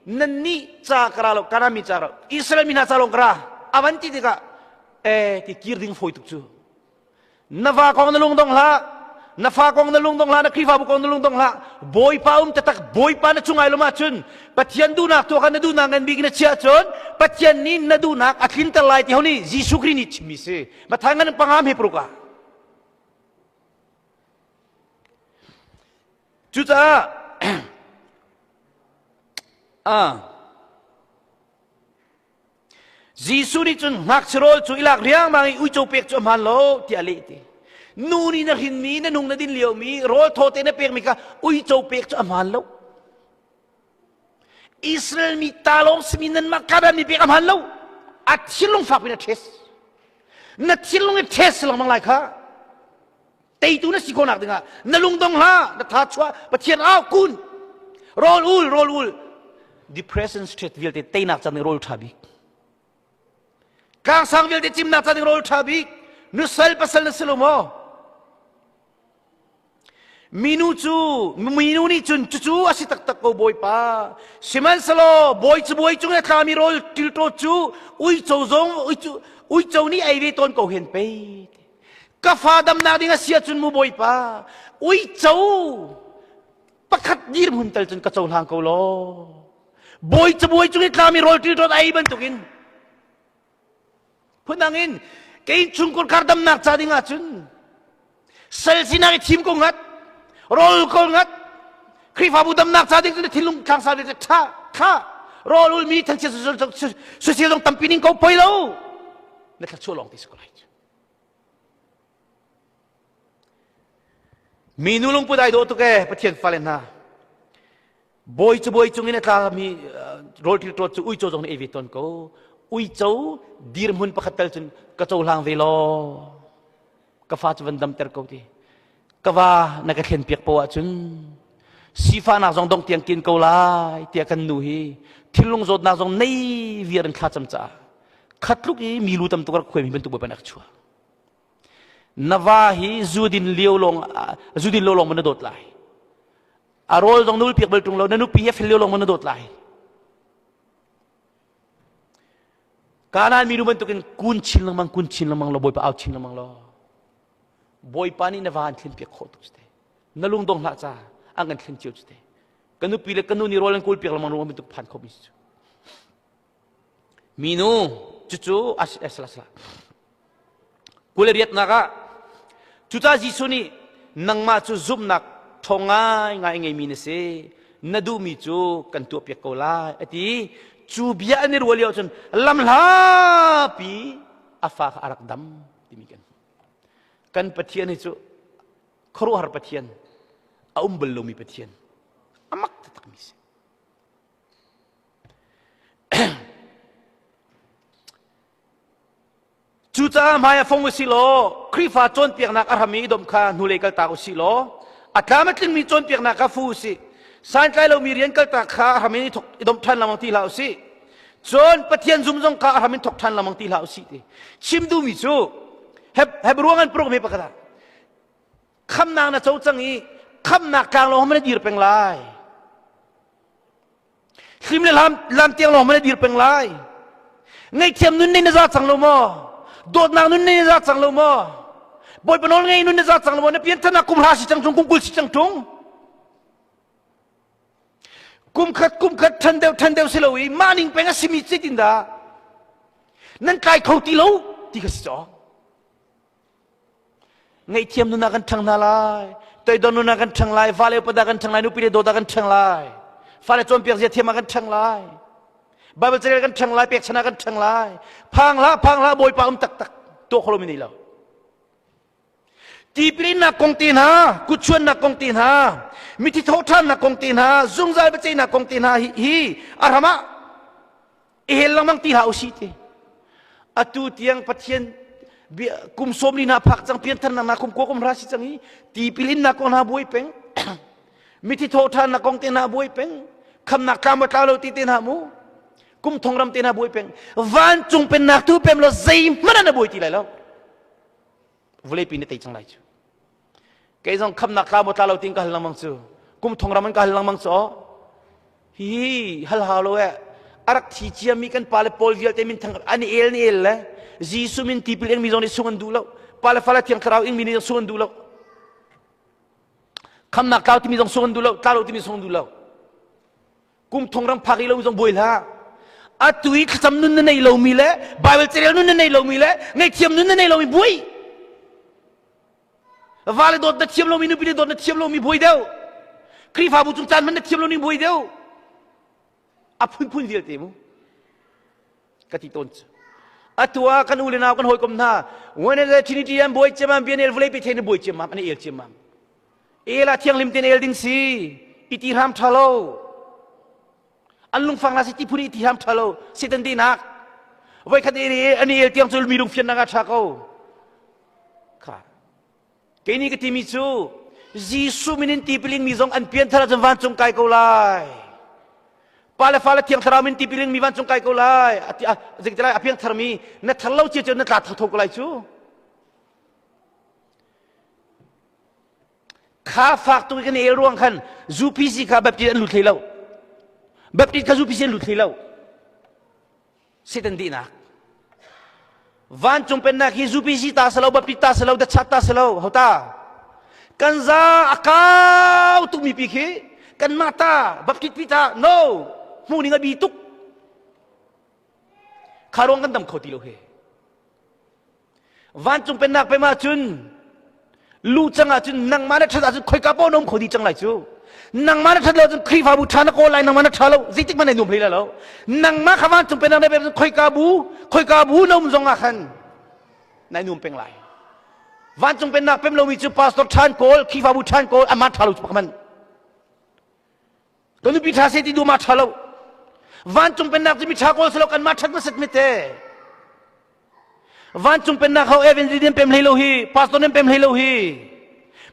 nanni cha kralo kanami charo israel mina chalong kra avanti tika ti kirding foi tuk chu nawa kong nalung dong la nafa kong nalung dong la na krifa bu kong nalung dong la boy pa tatak boy pa na chungai lo ma chun pathian du nak to kan du na ngan big na chia chon pathian ni na du nak akin ta lai ti honi jisu kri ni chimi se mathangan pangam he proka chuta jisu ni chun nak chrol chu ilak riang mangi ui chou pek chu man lo ti ale ti nuni na hin mi na nung na din liao mi rol thote na pek mi ka ui chou pek chu man lo Israel mi talong seminan makada mi pek man lo at silong fa pina tes na silong e tes lang mang lai kha tei tu na sikonak dinga nalung dong la na tha chwa pathian aw kun roll ul depression state vil te tei nak chan roll thabi kang sang vil te chim nak chan roll thabi nu sal pasal na silomo minu ni chun chu asi tak tak ko boy pa siman salo boy chu na thami roll til to chu ui chou zong ui chou ni ai ve ton ko hen pe ka fadam na dinga sia chun mu boy pa ui chou pakhat dir mun tal chun ka chou hang ko lo boy chu ni thami roll til to ai ban tukin punangin kain chung kor kardam nak cha dinga chun sel sinari thim ko ngat roll ko ngat krifa budam nak cha ding thilung khang sa de tha roll ul mi thang che su dong tampining ko poilo na ka cholong ti skolai minulong pudai do to ke pathian falen na boy chung ina tha mi roll til to chu ui cho jong eviton ko ui chou dir mun pakhatal chun ka chou lang velo ka fa chu vandam ter ko ti kawa na ka thlen piak po chun sifa na jong dong tiang kin ko lai tia kan nu hi thilung zot na jong nei vian kha cham cha khatluk hi milu tam tukar khoi mi ben tu ba nak chua nawa hi zudin lolong man dot lai arol jong nul piak bel tung lo nanu pf liolong man dot lai kanan miru bentukin kuncin lamang lo boy pa out chin lamang lo boy pani na van thin pek kho tu ste nalung dong la cha angan thin chiu ste kanu pile kanu ni rolan kul pek lamang ro mi tu phan kho mis minu chu asla kule riat naga chuta jisu ni nangma chu zum nak thongai ngai ngai mi ne se nadu mi chu kan tu pek ko la ati chu bia ni rolio chun lam la pi afa arak dam demikian kan pathian ni chu khoro har pathian aum belumi pathian amak tak mis chuta maya phong silo krifa chon piak nak arhami dom kha nule kal ta silo atlamat ling mi chon piak nak ka fu si san kai lo mi rian kal ta kha arhami ni thok dom than lamang ti lau si chon pathian zum jong ka arhami thok than lamang ti lau si ti chim du mi chu heb ruangan pro me pakata kham nang na chau changi kham nak kang lo hom na dir peng lai khim le lam tiang lo hom na dir peng lai ngai thiam nun nei na za chang lo mo dot nang nun nei za chang lo mo boy panol ngai nun nei za chang lo mo na pian thana kum ha si chang chung kum kul si chang chung kum khat than deu siloi maning penga simi chitinda nan kai khoti lo ti ka si cho ngay thiam nu na kan thang na lai toi don nu na kan thang lai vale pada kan thang lai nu pi do da kan thang lai vale chom piak je thiam kan thang lai bible chere kan thang lai pek chana kan thang lai phang la boy pa tak to kholo mi nei lo ti pin na kong tin ha ku chuan na kong tin ha mi thi tho than na kong tin ha zung zal ba chei na kong tin ha hi arhama e lamang ti ha usi ti atu tiang pathian kum som ni na phak chang pian than na kum ko kum rasi changi ti pilin na ko na boi peng mi thi tho than na kong tin na boi peng kham na kam ta lo ti tin ha mu kum thong ram tin na boi peng van chung pen nak tu pem lo zai mana na boi ti lai lo vule pi ni tai chang lai chu ke jong kham na kam ta lo tin ka hal mang chu kum thong ram ka hal mang so hi hal ha lo e arak thi chia mi kan pale pol vial te min thang ani el ni el le jisu min tipil eng mi zong ni sungan du lo pala fala tiang kharau eng mi ni sungan du lo kham na kaw ti mi zong sungan du lo ta lo ti mi sungan du lo kum thong ram phagi lo zong boi la atui kham nun nei lo mi le bible cherel nun nei lo mi le ngai thiam nun nei lo mi boi vale dot na thiam lo mi nu pi dot na thiam lo mi boi deu kri fa bu chung chan man na thiam lo ni boi deu a phun vial te mu kati ton atua kan ulina kan hoi kom na when the trinity am boy chema bien el vle pe the boy chema ani el chema ela thiang lim ten el ding si iti ram thalo anlung fang la si ti puri iti ram thalo sitan di nak voi khat ani el tiang chul mi dung fian na tha ko kha ke ni ka ti mi chu jisu minin ti piling mi zong an pian thara jam van chung kai ko lai pala fala tiang tharamin ti piling mi van chung kai ko lai ati jing trai apiang tharmi na thallo che che na ka thok ko lai chu kha fak tu kan e ruang khan zupi si kha bapti an lu thelo bapti ka zupi si lu thelo sitan di na van chung pen na ki zupi si ta salo bapti ta salo da chat ta salo hota kanza akau tu mi pikhi kan mata bapti pita no mu ni nga bituk kharong kan dam khoti lo he van chung pen nak pe ma chun lu changa chun nang ma na thada chun khoi ka po nom khodi chang lai chu nang ma na thada chun khri fa bu thana ko lai nang ma na thalo zitik ma nei num phei la lo nang ma khawan chung pen na be khoi ka bu nom zong a khan nai num peng lai van chung pen nak pem lo mi chu pastor than kol khri fa bu than kol ama thalo chu man to nu pi tha se ti du ma thalo van chung pen nak mi tha kol selo kan ma thak na set mi te van chung pen nak ho evangelism pem lei lo hi pastor nem pem lei lo hi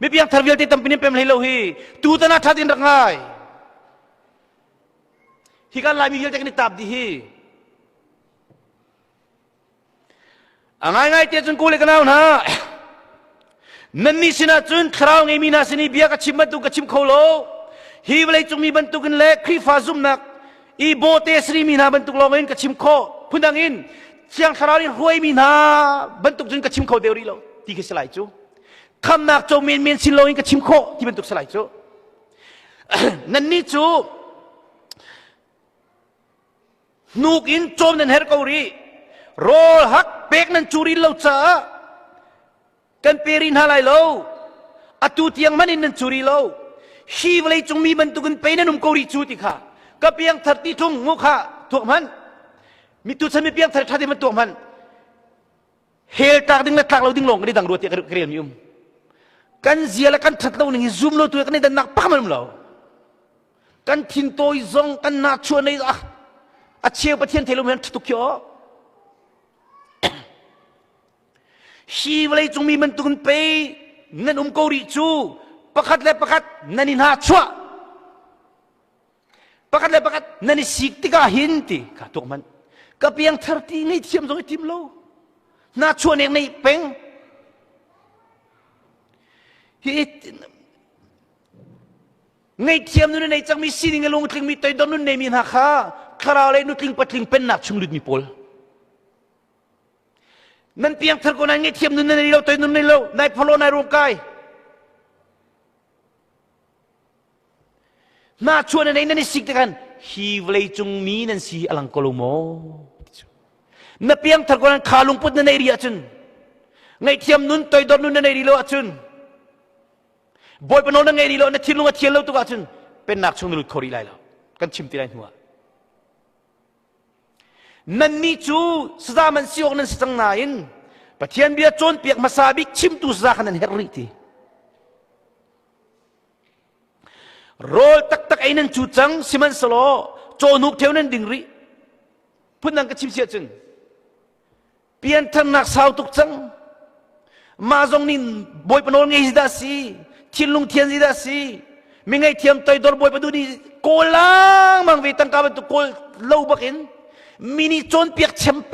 mi piang tharvial te tam pin pem lei lo hi tu ta na tha din rangai hi kan lai mi yel te kan tap di hi angai te chung ko le kanau na nan mi sina chun khrau ngai mi na sini bia ka chim tu ka chim kholo hi vlei chung mi ban tu kan le khri fa zum nak i bo te sri mi na ban tu long in ka chim kho phundang in chiang kharau ni huai mi na ban tu jun ka chim kho deuri lo ti ke salai chu คำนักโจมีนมีนสิโลอิงกับชิมโคที่เป็นตุกสลายโจนั่นนี่จูนูกินโจมนันเฮร์กอรีโรลฮักเป็กนันจูริโลจ้ากันเปรินฮาไลโลอตุเตียงมันอินนันจูริโลชีวเลยจงมีบรรทุกันไปนันนุมกอรีจูติค่ะก็เพียงทัดที่ทุ่งมุขะถูกมันมีตุฉันมีเพียงทัดที่มันถูกมันเฮลตากดึงและตากเราดึงลงกันได้ดังรัวเตียกเรียนยุ่มกันเสียและกันทัดเราหนึ่งซูมเราตัวกันได้ดังนักปั้มมันเรากันทินโตยซงกันนาชวนในอาเชียวประเทศเทลุเมนทุกข์ชีวเลยจงมีบรรทุกันไปนันนุมกอรีจูประคัดและประคัดนันนินหาชัวประคัดและประคัดนันนิสิกติกาหินติค่ะถูกมันก็เพียงทัดที่ในเทียมตรงไอ้ทีมเราน่าชวนเองในเป็งไงเทียมนู้นในจังมีสิ่งเงลงทิ้งมีตัวดนนู้นในมีนักข้าคราวเลยนู้นทิ้งปัดทิ้งเป็นนักชุมลุดมีพอลนั่นเพียงทัดคนนั้นไงเทียมนู้นในเราตัวนู้นในเราในพลในร่างกายน่าชวนในนั้นในสิ่งกันฮีวเลยจงมีนั่นสิอลังกโลโมนับเพียงทัดคนนั้นขาลงพุทธในเรียจุนไงเทียมนู้นตัวดนนู้นในเรียจุนบอยปนนไงดีโลนั่นทิ้งลงมาเทียนเราตัวกันจนเป็นนักชงลุดคอรีไลแล้วกันชิมตีไรหัวนั่นนี่จูสซามันสิโอนั่นสังนายนปะเทียนเบียจนเปียกมาซาบิกชิมตุสซาขันนั่นเฮริตีโรลตักไอ้นั่นจูจังสิมันสโลโจนุกเทวนั่นดิ่งริพูดนั่งกันชิมเสียจนเปลี่ยนทันนักสาวตุกจังมาจงนี่บอยปนนไงสิดาซีทินลุงเทียนสิดาซีมีไงเทียมตัวดอร์บอยปดูนี่โกลังมังวิตังกาเป็นตัวโกลเล่าบักอินมินิจนเปียกชมเ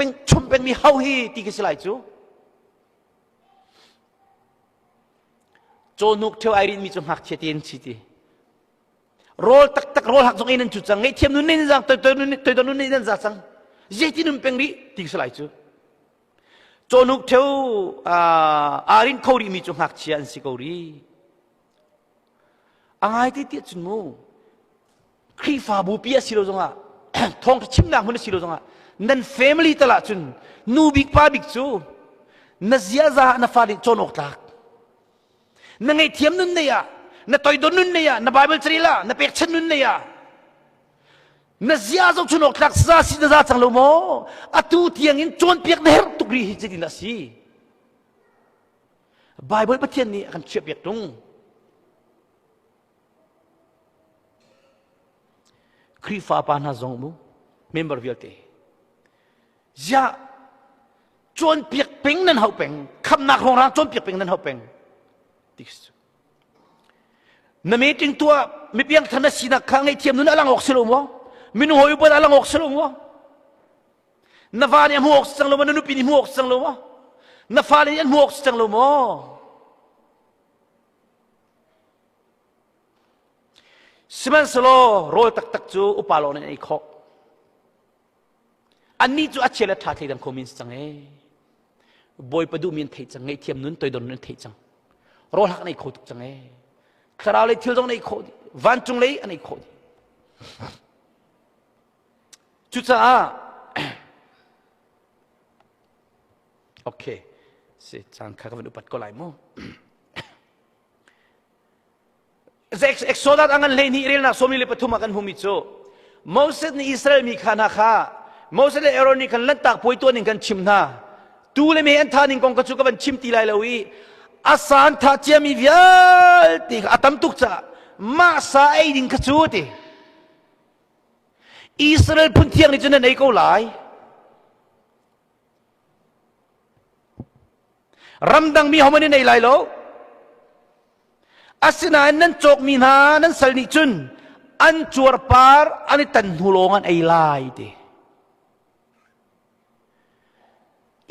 ป็นมีเฮาฮีตีกิสไลจูโจนุกเทวไอรินมีจงหักเชียตีนชิตีโรลตักโรลหักจงไอ้นั่นจุดจังไงเทียมนู้นนี่จังตัวนู้นนี่นั่นจังเจตินุ่มเป็นริตีกิสไลจูโจนุกเทวอารินเขารีมีจงหักเชียนสิเขารีอังไงที่ติดจุนมูครีฟ้าบูปียสิโรจงอ่ะท้องชิมนักมันสิโรจงอ่ะนั่น family ตลาดจุนนูบิกป้าบิกจูนั่นเสียซานั่นฟาดิโจนอกตักนั่นไงเทียมนุ่นเนี่ยนั่นตัวดนนุ่นเนี่ยนั่นไบเบิลสรีละนั่นเปียกชันนุ่นเนี่ยนั่นเสียซาโจนอกตักซาสิซาจังโลโมอะตูเทียงอินโจนเปียกเนรตุกรีฮิจิดินัสซีไบเบิลประเทศนี้กันเชื่อเปียกตรงครีฟ้าปานาจงมูเมมเบอร์วิลเตจะจวนเปียกเป็งนั่นเขาเป็งคำนักของเราจวนเปียกเป็งนั่นเขาเป็งดิสนั่นไม่จริงตัวไม่เพียงธนสินักข้างไอเทียมนู้นอลังออกสโลมวะมินุหอยบุตรอลังออกสโลมวะนาฟาเนี่ยหัวออกสังโลมะนุปินิหัวออกสังโลมะนาฟาเนี่ยหัวออกสังโลมะสมันสโลโรยตักจูอุปาโลในไอคอกอันนี้จูอัจฉริยะท่าเทียมคอมมินส์จังเอบอยประดูมีนเทจังไอเทียมนุนตัวดนนุนเทจังโรหักในโคตุจังคราวเลยทิลจงในโคดวันจงเลยอันในโคดจุดจ้าโอเคเสร็จจังข้าก็เป็นอุปัตก็ไหลมั้งเอ็กโซดัสอังกันเลยนี่เรื่องนักสมิเลปทุมากันหุมิโซโมเสสในอิสราเอลมีขานาคาโมเสสในเอโรนี่กันลันตักป่วยตัวหนึ่งกันชิมนาตูเลยไม่เห็นท่านิ่งกองกระชุกกันชิมตีไลลาวีอาสานท่าเจียมีวิลติอาตัมตุกจ้ามาสาไอดิ่งกระชุติอิสราเอลพุ่งเทียงนี่จนในเกาหลีรำดังมีเขาไม่ได้ในไลโลอาศินานั้นจกมีนานั้นสัลนิจุนอันจวรปาร์อันนี้ตันหูลงันไอไลด์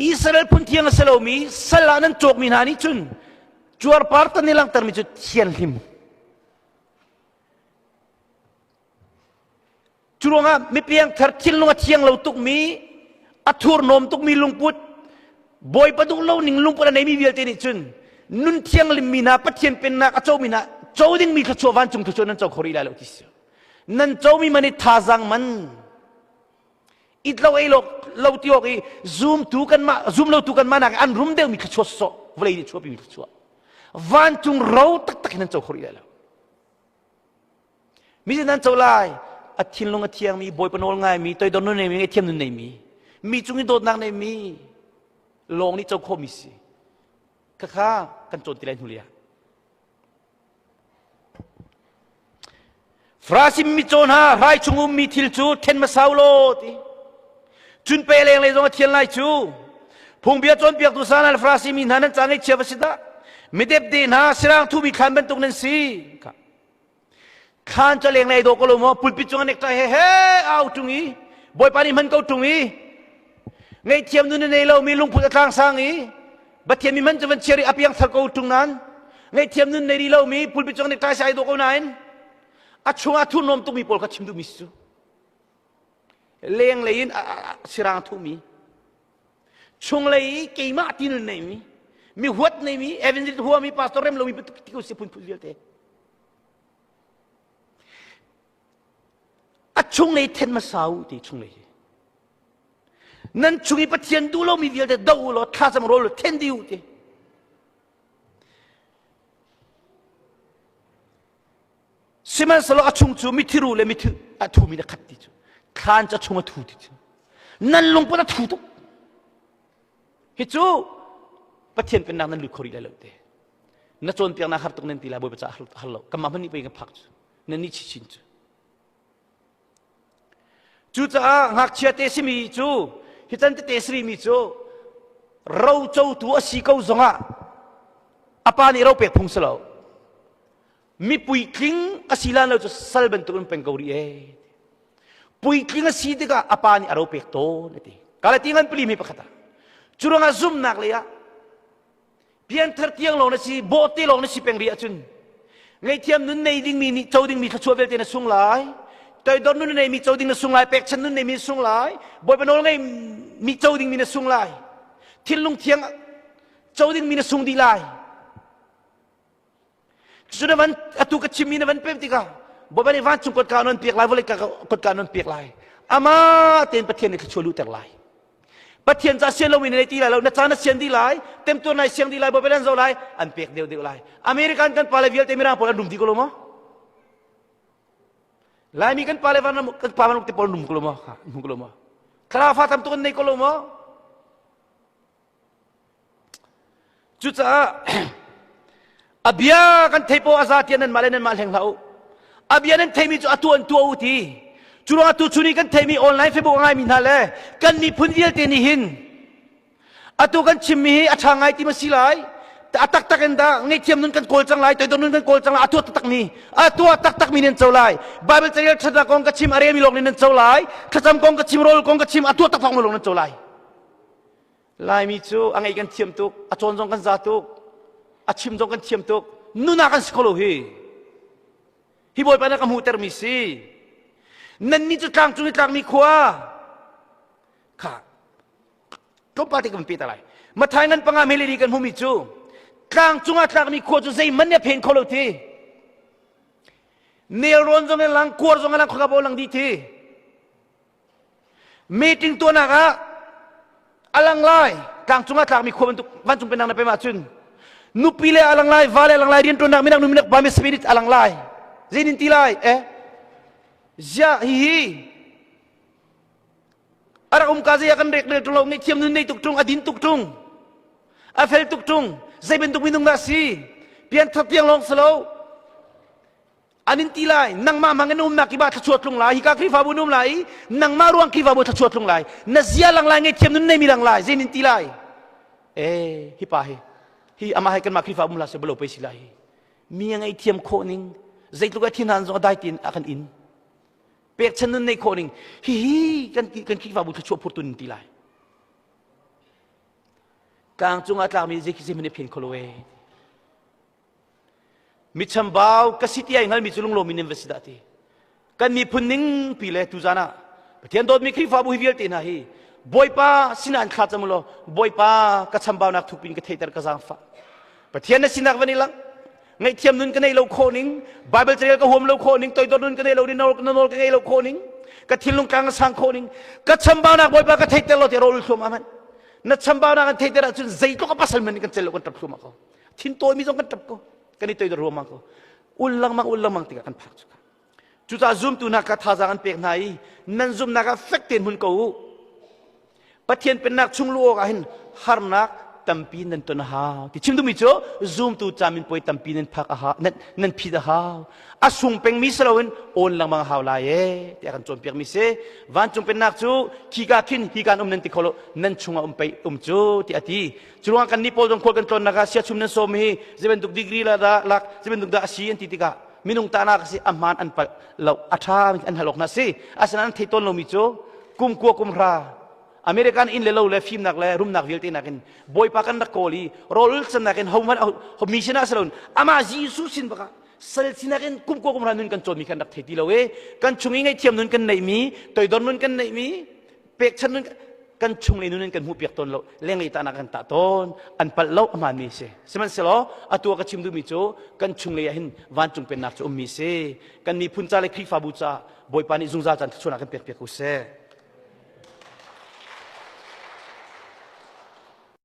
อิสราเอลพุ่งเทียงสโลมีสัลนั้นจกมีนานิจุนจวรปาร์ตันนี่ลังเติมจุดเทียนหิมจุลงะไม่เพียงเธอทิลงะเทียงเราตุกมีอัทุรนมตุกมีลุงพุทธบอยประดุงเราหนิงลุงพุทธในมีเวียลเตนิจุน นุนเทียงลิมีนาปะเทียนเป็นนักเจ้ามีนาเจ้าดิ้งมีขชัววันจุงขชัวนั้นเจ้าขรีแล้วที่เสียนั่นเจ้ามีมันท่าจังมันอิดเราไอ้เราที่ออกซูมตูกันมาซูมเราตูกันมานักอันรุมเดียวมีขชัวสอเวลาที่ชัวมีขชัววันจุงเราตักนั้นเจ้าขรีแล้วมิฉะนั้นเจ้าไล่อัดทินลงอัดเทียงมีบอยปนโอลง่ายมีตัวโดนนู่นนี่มีไอเทียมนู่นนี่มีจุงนี่โดนนางนี่มีลงนี่เจ้าโคมิสิข้ากันโจนตีแรงทุเรียฟราซิมมิโจนฮาไรชงุมมีทิลจูเทนมาซาโลตีจุนเปเลงเลยตรงเทียนไลจูพงเบียจนเปียกตุสานัลฟราซิมินันจางไอเชียบสิดาไม่เด็บดีนะสร้างทุมีขันเป็นตรงนั้นสิขันจะเลงเลยโดกลมปุลปิจงเนกใจเฮ้เอาตรงนี้บอยปานิมันเกาตรงนี้ไงเทียมนู่นนี่เรามีลุงพุทธทางสร้างนี้บัดเทียมมีมันจะเป็นเชริอภิยังทะเกาตรงนั้นไงเทียมนู่นนี่เรามีปุลปิจงเนกใจใส่โดกเอาไหนอาช่วงทุนนมตุมีปอลกัชิมดูมิสุเลงเลยนสร้างทุมีช่วงเลยกี่มาที่นู่นนี่มีหัวนี่มีเอเวนจิตหัวมีพาสตอร์เรมเรามีประตูที่เขาเสียพุ่นเดียวเตะช่วงเลยเทนมาสาวที่ช่วงเลยนั่นช่วงนี้ปะเทียนดูเรามีเดียวแต่ดูเราท่าสมรภูเทนดิวที่สิมันสโลอช่วงจูมิทิรูเลยมิทิทูมีนักขัดที่จูข้านจะช่วงทูที่จูนั่นลงปะทูตุฮิจูปะเทียนเป็นนางนั้นลุยคอรีเลยเตะนั่นจนเปียงนักขัดตรงนั้นตีลาบอยประจักษ์ฮัลโหลกำมันนี่ไปกันพักจูนั่นนี่ชินจูจูจ้าหักเชียเตสิมีจูฮิตันเตสรีมีจูเราเจ้าตัวสีเก้าจงอ่ะอาปานี่เราเปียกพุงสลาวมีปุยคลิ้งอาศิลาเราจะสัลบันตุนเป็นกอรีปุยคลิ้งอาศิเดก้าอาปานี่เราเปียกโตนั่นเองกาลติงันปลีมีปะขัดจูรงอาซุ่มนักเลยอะเพียงเธอเที่ยงลงนั่นสิโบตีลงนั่นสิเป็นเรียจุนไงเทียมนุ่นในดิ่งมีเจ้าดิ่งมีขชัวเวลเตนสุ่งหลายแต่โดนนู่นนี่มีเจ้าดิ่งน่ะสุ่งหลายเป็กฉันนู่นนี่มีสุ่งหลายบอยปนโอลไงมีเจ้าดิ่งมีน่ะสุ่งหลายทิ้งลุงเทียงเจ้าดิ่งมีน่ะสุ่งดีหลายสุดท้ายวันตุกชิมีน่ะวันเป๊ะติกาบอยปนวันจุงกดการนนเปียกหลายวันเลยกดการนนเปียกหลายอามาเต็มประเทศนี่ขชัวรู้แต่หลายประเทศจะเสียนเรามีในที่หลายเราหน้าจานเสียนดีหลายเต็มตัวในเสียงดีหลายบอยปนเจ้าหลายอันเปียกเดียวหลายอเมริกันกันพาเลวิลเตมิราพอแล้วดุมที่กลมลายมีกันพาเลวันกันพาวันอุตพอดุมกลมดุมกลมคราฟาทำตัวในกลมจุดจ้าอาเบียกันเทปอาซาเทียนันมาเลนันมาแห่งเราอาเบียนั้นเทมีจุดตัวอันตัวอุทีจุดตัวชุนีกันเทมีออนไลน์เฟซบุ๊กง่ายมีนั่นแหละกันมีพื้นที่เตนิหินอาตัวกันชิมมีอาชางไงที่มาสิไลแต่อาตักตักกันดาไงเทียมนั้นกันโกลจังไรแต่ตอนนั้นกันโกลจังไรอาตัวตักมีอาตัวตักมีนั่นเจ้าไรไบเบิลจะเรียกชนะกองกระชิมอะไรมีลงนั่นเจ้าไรขจำกองกระชิมโรลกองกระชิมอาตัวตักฟังมาลงนั่นเจ้าไรลายมีจูอังไงกันเทียมตุกอาจวนจงกันซาตุกอาชิมจงกันเทียมตุกนู่นนักกันสกอลฮีบอยไปนักมูเตอร์มิซีนั่นนี่จุดกลางจุดกลางมีขวาค่ะก็ปฏิกรรมปีอะไรมาทายงั้นปังอาเมลีดีกันหูมิจูกลางจุงอัตลากมีขวาจุดใจมันเนี่ยเพนโคโลทีเนรอนจงลังขวาจงลังขกาบอลังดีทีมีติงตัวนักอะอลังไลกลางจุงอัตลากมีขวาวันจุงเป็นนางในไปมาจุนนุปิเลอลังไลวาเลอลังไลเรียนตัวนักมีนักนุมินักบามิสปิริตอลังไลเจนินติไลJahihi Ara kazi akan rek tulong ni tiam nun tuk tung adin tuk tung afel tuk tung zai bentuk minung nasi pian thatiang long selo anin tilai nang ma mangenum na kiba thachuat lung lai hika kri fabunum lai nang ma ruang kiba bo thachuat lung lai na zia lang lai nge tiam nun nei milang lai zainin tilai hi pa hi ama hai kan ma kri fabum la se belo pe silai mi ngai tiam kho ning zai tu ka thinan zo dai tin akan inเปียกฉันนั่นในคนนึงฮีกันคิดว่าบุตรชั่วพูดตุนตีไรกลางจุงอัตลามีเจคิเซมันเพียงโคโลเวมิชัมบาวกสิทธิ์ยังงั้นมิจุลงโลมินิเวสิดาตีกันมีพุ่นนิ่งปีเลตุจานะเทียนโดดมีคิดว่าบุฮิเวลตีนะฮีบอยป้าสินันขาดจมูกบอยป้ากัชัมบาวนักทุกปีนกเทตร์กระซังฟ้า ประเทศนั้นสินักวันนี้ลังไงเทียมนุนกันในเราโคนิงไบเบิลเจริญก็ห่มเราโคนิงตัวนุนกันในเราดินนรกันในเราโคนิงก็ทิ้งลงกลางสังโคนิงก็ชมบ้านักบอยปากก็เทเตเราที่เราลุสมามันนัดชมบ้านักเทเตเราจนใจตัวก็ปัสสาวะมันกันเจริญกันตับสุมาเขาทิ้งตัวมีส่งกันตับก็กันนี่ตัวจะรวมมาเขาอุลลังมังติกันพักสุดจุดอาซุมตุนักกท่าจังเปียกไหนนั่นซุมนักเฟกเตียนหุ่นเขาปะเทียนเป็นนักชุงลูกหินฮาร์นักตัมปีนันตุนหาวที่ชิมดูมิโจซุมตุจามินป่วยตัมปีนันพักหานันพิดหาวอาซุงเป็นมิสลาวินโอนลังมังหาวลายที่อากันจนเปียกมิเซวันจงเป็นนักจูขีกาขินขีการนันติโคโลนันชุงอาไปจูที่อาทิจุลวังกันนิโพลจงโคกันจนนักเสียชุมนันโซมีจะเป็นตุกดีกรีละลักจะเป็นตุกดาชีอันติติกามินุงตานักสิอามันอันปะเราอัฐาอันฮัลกนัสิอาสนันที่ต้นเรามิโจกุมกัวกุมราอเมริกันอินเลวเลฟิมนักเลรุมนักวิลตินักินบอยปากันนักโคลีโรลสันนักินเขามิชนะสลุนอามาจีสุสินปะกันเซลสินักินกุมกัวกุมรานุนกันโจมีกันนักเทติเลวกันชุงยังไงเทียมนุนกันไหนมีตัวดอนนุนกันไหนมีเป็กฉันนุนกันชุงเลยนุนกันหูเปียกต้นเราเลี้ยงเลยตานักกันตาต้นอันปัลเราอามันมีเสสมันเสลออัตัวกันชิมดูมิโจกันชุงเลยหินวันจงเป็นนักโจมีเสกันมีพุนจ่าเลยคริฟาบูจ่าบอยปานิจุงจ่าจันทร์ชวนกันเปียกกุเส